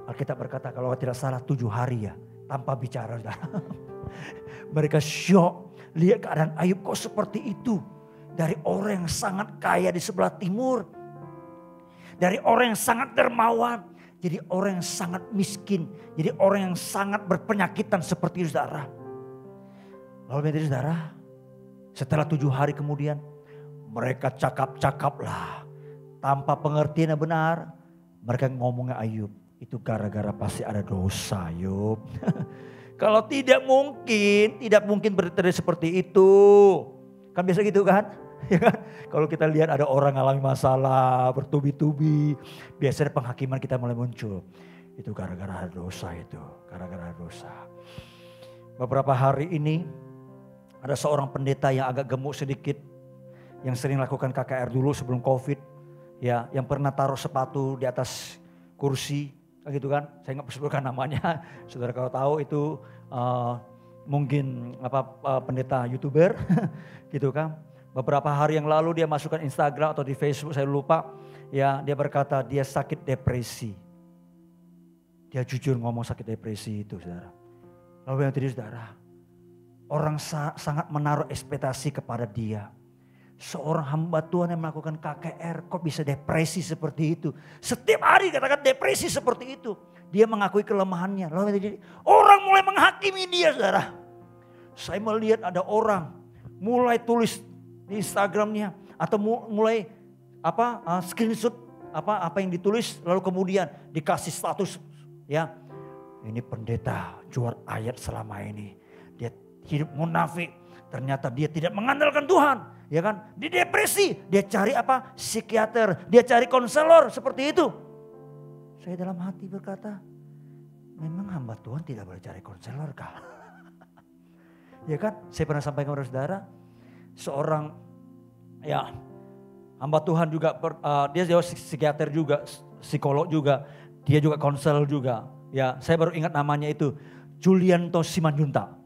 Alkitab berkata kalau tidak salah 7 hari ya tanpa bicara. Mereka syok, lihat keadaan Ayub kok seperti itu. Dari orang yang sangat kaya di sebelah timur, dari orang yang sangat dermawan, jadi orang yang sangat miskin, jadi orang yang sangat berpenyakitan seperti itu, saudara. Lalu menjadi saudara, setelah 7 hari kemudian mereka cakap-cakaplah tanpa pengertian yang benar. Mereka ngomongnya Ayub, itu gara-gara pasti ada dosa, Ayub. Kalau tidak mungkin berterima seperti itu. Kan biasa gitu kan? Ya kan? Kalau kita lihat ada orang alami masalah bertubi-tubi, biasanya penghakiman kita mulai muncul. Itu gara-gara dosa itu, gara-gara dosa. Beberapa hari ini Ada seorang pendeta yang agak gemuk sedikit, yang sering lakukan KKR dulu sebelum COVID, ya, yang pernah taruh sepatu di atas kursi, gitu kan? Saya nggak sebutkan namanya, saudara kalau tahu itu mungkin pendeta YouTuber, gitu kan? Beberapa hari yang lalu dia masukkan Instagram atau di Facebook, saya lupa, ya, dia berkata dia sakit depresi. Dia jujur ngomong sakit depresi itu, saudara. Lalu yang tadi, saudara, orang sangat menaruh ekspektasi kepada dia. Seorang hamba Tuhan yang melakukan KKR kok bisa depresi seperti itu. Setiap hari katakan depresi seperti itu. Dia mengakui kelemahannya. Lalu orang mulai menghakimi dia, saudara. Saya melihat ada orang mulai tulis di Instagramnya. Atau mulai screenshot apa yang ditulis. Lalu kemudian dikasih status. Ya, ini pendeta jual ayat selama ini. Dia hidup munafik. Ternyata dia tidak mengandalkan Tuhan. Ya kan, di depresi, dia cari psikiater, dia cari konselor seperti itu. Saya dalam hati berkata, memang hamba Tuhan tidak boleh cari konselor kah? Ya kan, saya pernah sampaikan kepada saudara, seorang hamba Tuhan juga, dia juga psikiater juga, psikolog juga, dia juga konsel juga. Ya, saya baru ingat namanya itu, Julianto Simanjuntak.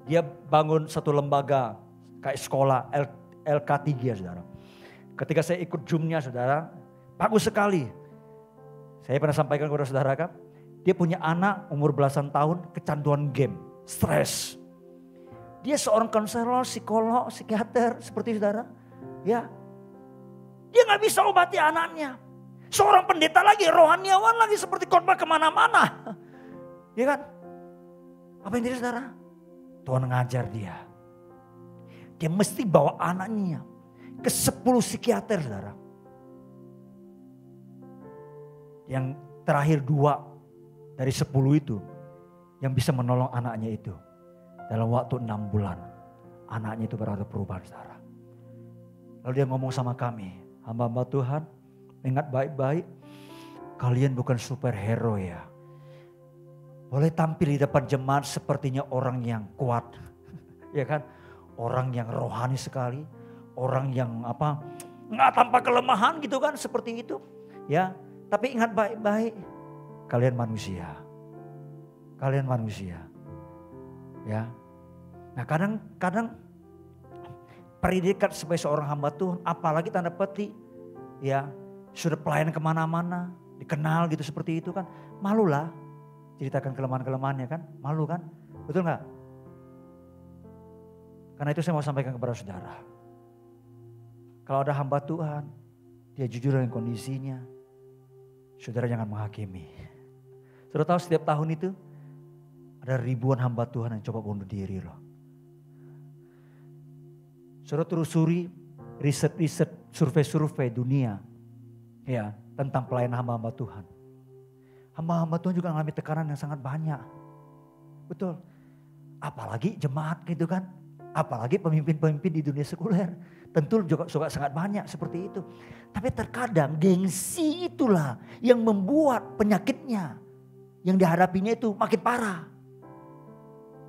Dia bangun satu lembaga kayak sekolah LK3, saudara. Ketika saya ikut Zoom-nya, saudara, bagus sekali. Saya pernah sampaikan kepada saudara kan, dia punya anak umur belasan tahun kecanduan game, stres. Dia seorang konselor, psikolog, psikiater seperti saudara. Ya, dia nggak bisa obati anaknya. Seorang pendeta lagi, rohaniawan lagi seperti khotbah kemana-mana. Ya kan? Apa yang jadi saudara? Tuhan ngajar dia. Dia mesti bawa anaknya ke 10 psikiater, saudara. Yang terakhir 2 dari 10 itu yang bisa menolong anaknya itu. Dalam waktu 6 bulan anaknya itu berada perubahan, saudara. Lalu dia ngomong sama kami, hamba-hamba Tuhan, ingat baik-baik, kalian bukan superhero ya. Boleh tampil di depan jemaat sepertinya orang yang kuat. Ya kan? Orang yang rohani sekali, orang yang nggak tanpa kelemahan gitu kan, seperti itu. Ya, tapi ingat baik-baik, kalian manusia. Kalian manusia. Ya. Nah, kadang-kadang predikat sebagai seorang hamba Tuhan, apalagi tanda petik, ya, sudah pelayan kemana-mana, dikenal gitu seperti itu kan, malulah ceritakan kelemahan-kelemahannya kan, malu kan, betul nggak? Karena itu saya mau sampaikan kepada saudara. Kalau ada hamba Tuhan, dia jujur dengan kondisinya, saudara jangan menghakimi. Saudara tahu setiap tahun itu ada ribuan hamba Tuhan yang coba bunuh diri loh. Saudara telusuri riset-riset, survei-survei dunia ya tentang pelayanan hamba-hamba Tuhan. Hamba-hamba Tuhan juga mengalami tekanan yang sangat banyak. Betul. Apalagi jemaat gitu kan. Apalagi pemimpin-pemimpin di dunia sekuler. Tentu juga sangat banyak seperti itu. Tapi terkadang gengsi itulah yang membuat penyakitnya. Yang dihadapinya itu makin parah.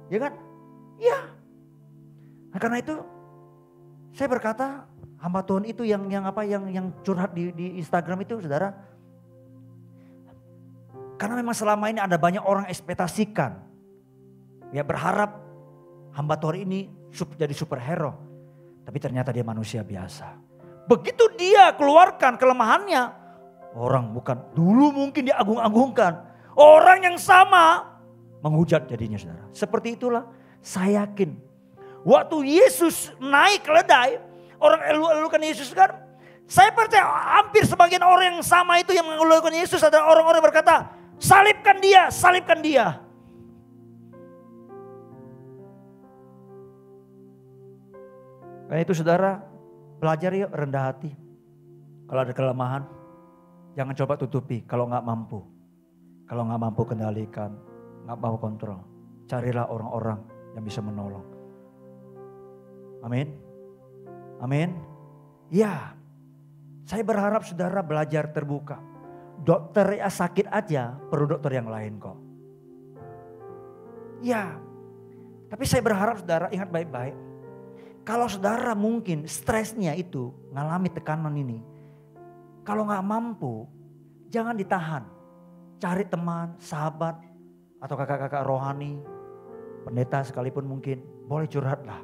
Ya kan? Iya. Nah, karena itu saya berkata hamba Tuhan itu yang curhat di Instagram itu, saudara. Karena memang selama ini ada banyak orang ekspektasikan. Ya berharap hamba Tuhan ini jadi superhero. Tapi ternyata dia manusia biasa. Begitu dia keluarkan kelemahannya. Orang bukan dulu mungkin diagung-agungkan. Orang yang sama menghujat jadinya, saudara. Seperti itulah saya yakin. Waktu Yesus naik keledai. Orang elu-elukan Yesus kan. Saya percaya hampir sebagian orang yang sama itu yang mengeluarkan Yesus adalah orang-orang yang berkata, salibkan dia, salibkan dia. Karena itu saudara, belajar yuk rendah hati. Kalau ada kelemahan, jangan coba tutupi kalau nggak mampu. Kalau nggak mampu kendalikan, nggak mampu kontrol. Carilah orang-orang yang bisa menolong. Amin. Amin. Ya, saya berharap saudara belajar terbuka. Dokter ya sakit aja, perlu dokter yang lain kok. Ya, tapi saya berharap saudara ingat baik-baik. Kalau saudara mungkin stresnya itu ngalami tekanan ini. Kalau gak mampu, jangan ditahan. Cari teman, sahabat, atau kakak-kakak rohani, pendeta sekalipun mungkin, boleh curhatlah.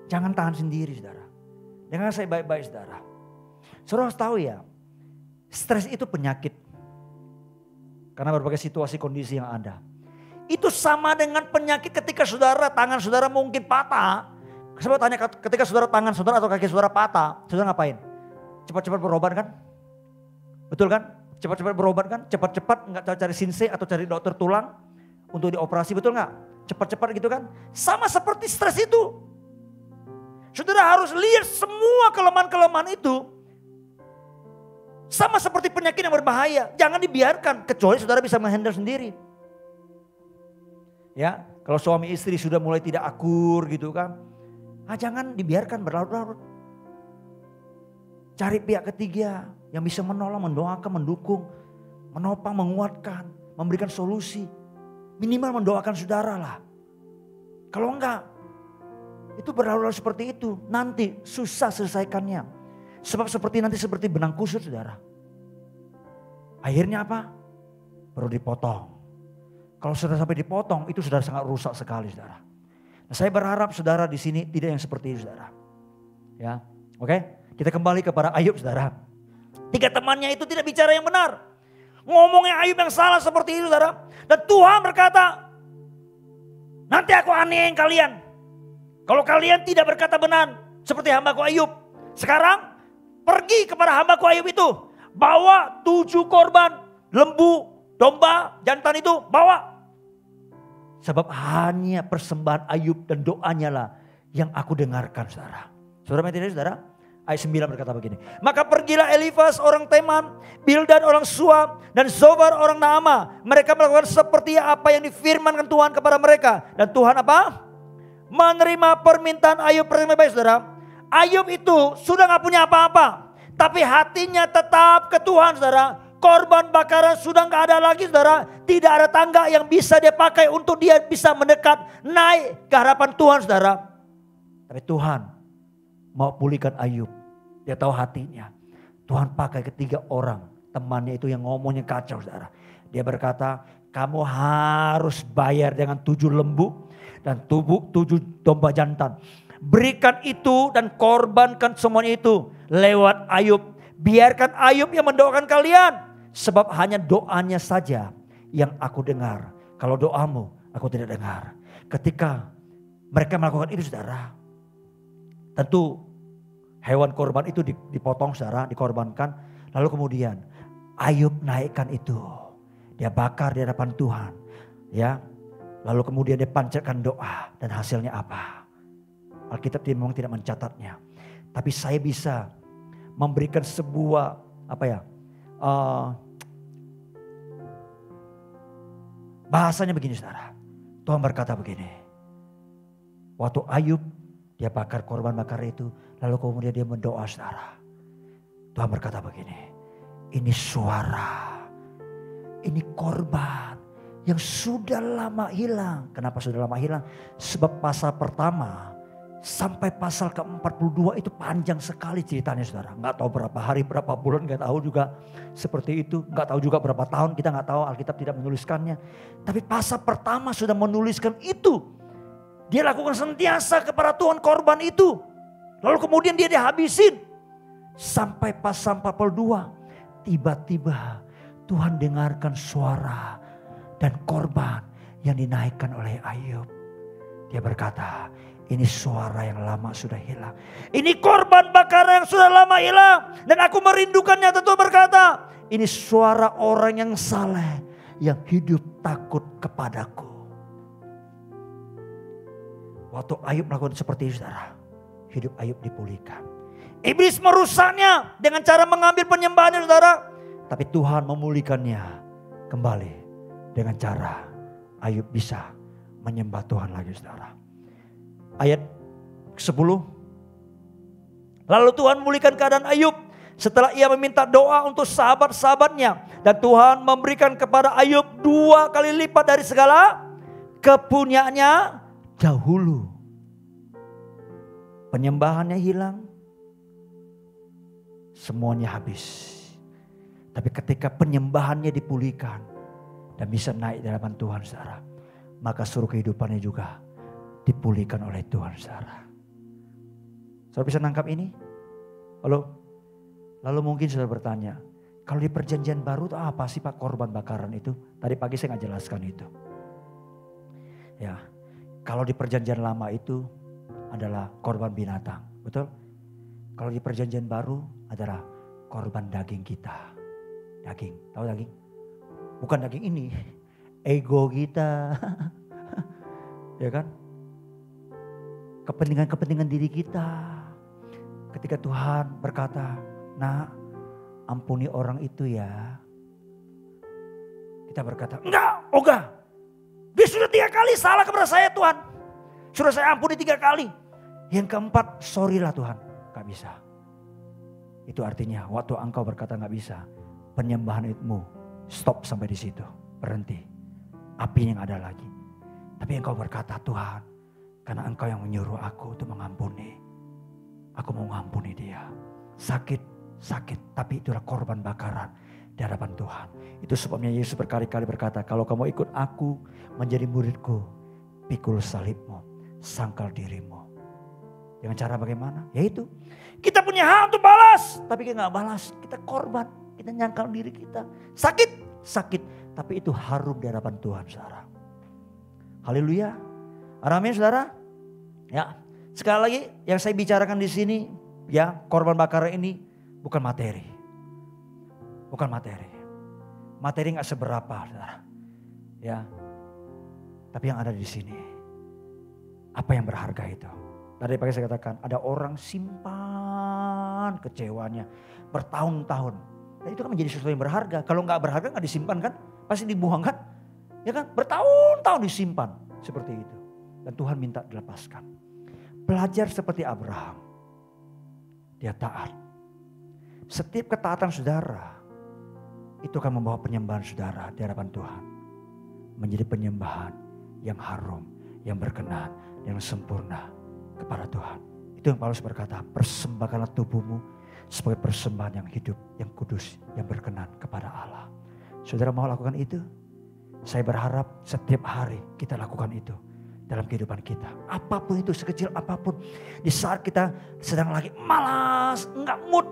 Jangan tahan sendiri saudara. Dengar saya baik-baik saudara. Saudara harus tahu ya, stres itu penyakit. Karena berbagai situasi kondisi yang ada. Itu sama dengan penyakit ketika tangan saudara mungkin patah. Saya tanya, ketika tangan saudara atau kaki saudara patah, saudara ngapain? Cepat-cepat berobat kan? Betul kan? Cepat-cepat berobat kan? Cepat-cepat nggak cari sinse atau cari dokter tulang untuk dioperasi, betul nggak? Cepat-cepat gitu kan? Sama seperti stres itu. Saudara harus lihat semua kelemahan-kelemahan itu. Sama seperti penyakit yang berbahaya. Jangan dibiarkan, kecuali saudara bisa menghandle sendiri. Ya, kalau suami istri sudah mulai tidak akur gitu kan. Jangan dibiarkan berlarut-larut. Cari pihak ketiga yang bisa menolong, mendoakan, mendukung, menopang, menguatkan, memberikan solusi. Minimal mendoakan saudara lah. Kalau enggak, itu berlarut-larut seperti itu. Nanti susah selesaikannya. Sebab seperti benang kusut saudara. Akhirnya apa? Perlu dipotong. Kalau sudah sampai dipotong, itu sudah sangat rusak sekali saudara. Nah, saya berharap saudara di sini tidak yang seperti itu saudara. Ya, oke? Kita kembali kepada Ayub saudara. 3 temannya itu tidak bicara yang benar. Ngomongnya Ayub yang salah seperti itu saudara. Dan Tuhan berkata, nanti aku aniayain kalian. Kalau kalian tidak berkata benar seperti hambaku Ayub. Sekarang pergi kepada hambaku Ayub itu. Bawa 7 korban, lembu, domba, jantan itu bawa. Sebab hanya persembahan Ayub dan doanya lah yang aku dengarkan saudara. Saudara tidak saudara? Ayat 9 berkata begini. Maka pergilah Elifas orang Teman, Bildad orang Suam, dan Zobar orang Naama. Mereka melakukan seperti apa yang difirmankan Tuhan kepada mereka. Dan Tuhan apa? Menerima permintaan Ayub. Pertama baik saudara. Ayub itu sudah gak punya apa-apa. Tapi hatinya tetap ke Tuhan saudara. Korban bakaran sudah gak ada lagi saudara. Tidak ada tangga yang bisa dia pakai untuk dia bisa mendekat naik ke hadapan Tuhan saudara. Tapi Tuhan mau pulihkan Ayub. Dia tahu hatinya. Tuhan pakai 3 orang temannya itu yang ngomongnya kacau saudara. Dia berkata, kamu harus bayar dengan 7 lembu dan 7 domba jantan. Berikan itu dan korbankan semuanya itu lewat Ayub. Biarkan Ayub yang mendoakan kalian. Sebab hanya doanya saja yang aku dengar. Kalau doamu aku tidak dengar. Ketika mereka melakukan itu saudara. Tentu hewan korban itu dipotong saudara, dikorbankan. Lalu kemudian Ayub naikkan itu. Dia bakar di hadapan Tuhan. Ya. Lalu kemudian dia panjatkan doa. Dan hasilnya apa? Alkitab memang tidak mencatatnya. Tapi saya bisa memberikan sebuah bahasanya begini saudara. Tuhan berkata begini. Waktu Ayub dia bakar korban bakar itu. Lalu kemudian dia mendoa saudara. Tuhan berkata begini. Ini suara. Ini korban yang sudah lama hilang. Kenapa sudah lama hilang? Sebab pasal pertama sampai pasal ke-42 itu panjang sekali ceritanya saudara. Nggak tahu berapa hari, berapa bulan, nggak tahu juga seperti itu. Nggak tahu juga berapa tahun, kita nggak tahu, Alkitab tidak menuliskannya. Tapi pasal pertama sudah menuliskan itu. Dia lakukan sentiasa kepada Tuhan korban itu. Lalu kemudian dia dihabisin. Sampai pasal 42, tiba-tiba Tuhan dengarkan suara dan korban yang dinaikkan oleh Ayub. Dia berkata, ini suara yang lama sudah hilang. Ini korban bakaran yang sudah lama hilang. Dan aku merindukannya. Tentu berkata, ini suara orang yang saleh. Yang hidup takut kepadaku. Waktu Ayub melakukan seperti itu saudara. Hidup Ayub dipulihkan. Iblis merusaknya dengan cara mengambil penyembahannya saudara. Tapi Tuhan memulihkannya kembali. Dengan cara Ayub bisa menyembah Tuhan lagi saudara. Ayat 10. Lalu Tuhan memulihkan keadaan Ayub. Setelah ia meminta doa untuk sahabat-sahabatnya. Dan Tuhan memberikan kepada Ayub 2 kali lipat dari segala kepunyaannya dahulu. penyembahannya hilang, semuanya habis. Tapi ketika penyembahannya dipulihkan dan bisa naik di hadapan Tuhan saudara, maka seluruh kehidupannya juga dipulihkan oleh Tuhan saudara. Saudara bisa nangkap ini? Lalu mungkin saudara bertanya, kalau di perjanjian baru itu apa sih Pak korban bakaran itu? Tadi pagi saya nggak jelaskan itu. Ya, kalau di perjanjian lama itu adalah korban binatang, betul? Kalau di perjanjian baru adalah korban daging kita. Daging, tahu daging? Bukan daging ini, ego kita, ya kan? Kepentingan diri kita. Ketika Tuhan berkata, "Nak, ampuni orang itu ya." Kita berkata, enggak. Dia sudah 3 kali salah kepada saya Tuhan. Sudah saya ampuni 3 kali. Yang keempat, sorry lah Tuhan, gak bisa. Itu artinya waktu engkau berkata gak bisa, penyembahanmu stop sampai di situ, berhenti. Api yang ada lagi. Tapi engkau berkata, Tuhan, karena engkau yang menyuruh aku untuk mengampuni, aku mau mengampuni dia. Sakit, tapi itulah korban bakaran di hadapan Tuhan. Itu sebabnya Yesus berkali-kali berkata, kalau kamu ikut aku menjadi muridku, pikul salibmu, sangkal dirimu. Dengan cara bagaimana? Yaitu kita punya hak untuk balas, tapi kita gak balas. Kita korban, kita nyangkal diri kita. Sakit, tapi itu harum di hadapan Tuhan saudara. Haleluya. Amin saudara. Ya, sekali lagi yang saya bicarakan di sini, ya, korban bakaran ini bukan materi. Bukan materi. Materi gak seberapa saudara. Ya. Tapi yang ada di sini, apa yang berharga itu? Tadi pagi saya katakan ada orang simpan kecewanya bertahun-tahun. Dan itu kan menjadi sesuatu yang berharga. Kalau nggak berharga nggak disimpan kan? Pasti dibuang kan? Ya kan? Bertahun-tahun disimpan seperti itu. Dan Tuhan minta dilepaskan. Belajar seperti Abraham. Dia taat. Setiap ketaatan saudara itu akan membawa penyembahan saudara di hadapan Tuhan. Menjadi penyembahan yang harum, yang berkenan, yang sempurna kepada Tuhan. Itu yang Paulus berkata, persembahkanlah tubuhmu sebagai persembahan yang hidup, yang kudus, yang berkenan kepada Allah. Saudara mau lakukan itu? Saya berharap setiap hari kita lakukan itu dalam kehidupan kita. Apapun itu, sekecil apapun. Di saat kita sedang lagi malas, enggak mood.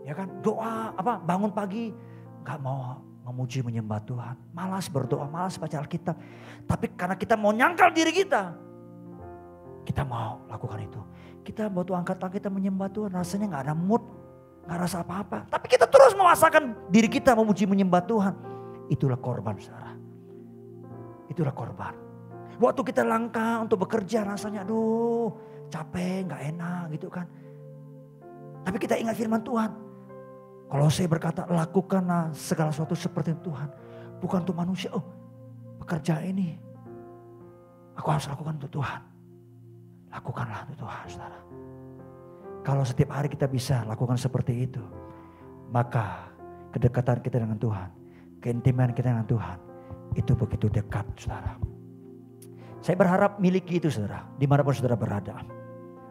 Ya kan, doa, bangun pagi, enggak mau memuji menyembah Tuhan. Malas berdoa, malas baca Alkitab. Tapi karena kita mau nyangkal diri kita mau lakukan itu. Kita waktu angkat tangan kita menyembah Tuhan, rasanya gak ada mood, gak rasa apa-apa. Tapi kita terus memaksakan diri kita memuji menyembah Tuhan. Itulah korban saudara. Itulah korban. Waktu kita langkah untuk bekerja rasanya aduh capek, gak enak gitu kan. Tapi kita ingat firman Tuhan. Kalau saya berkata lakukanlah segala sesuatu seperti Tuhan. Bukan untuk manusia. Oh, pekerjaan ini aku harus lakukan untuk Tuhan. Lakukanlah untuk Tuhan saudara. Kalau setiap hari kita bisa lakukan seperti itu. Maka kedekatan kita dengan Tuhan. Keintiman kita dengan Tuhan. Itu begitu dekat saudara. Saya berharap miliki itu saudara. Dimanapun saudara berada.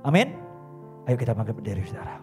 Amin. Ayo kita bangkit berdiri saudara.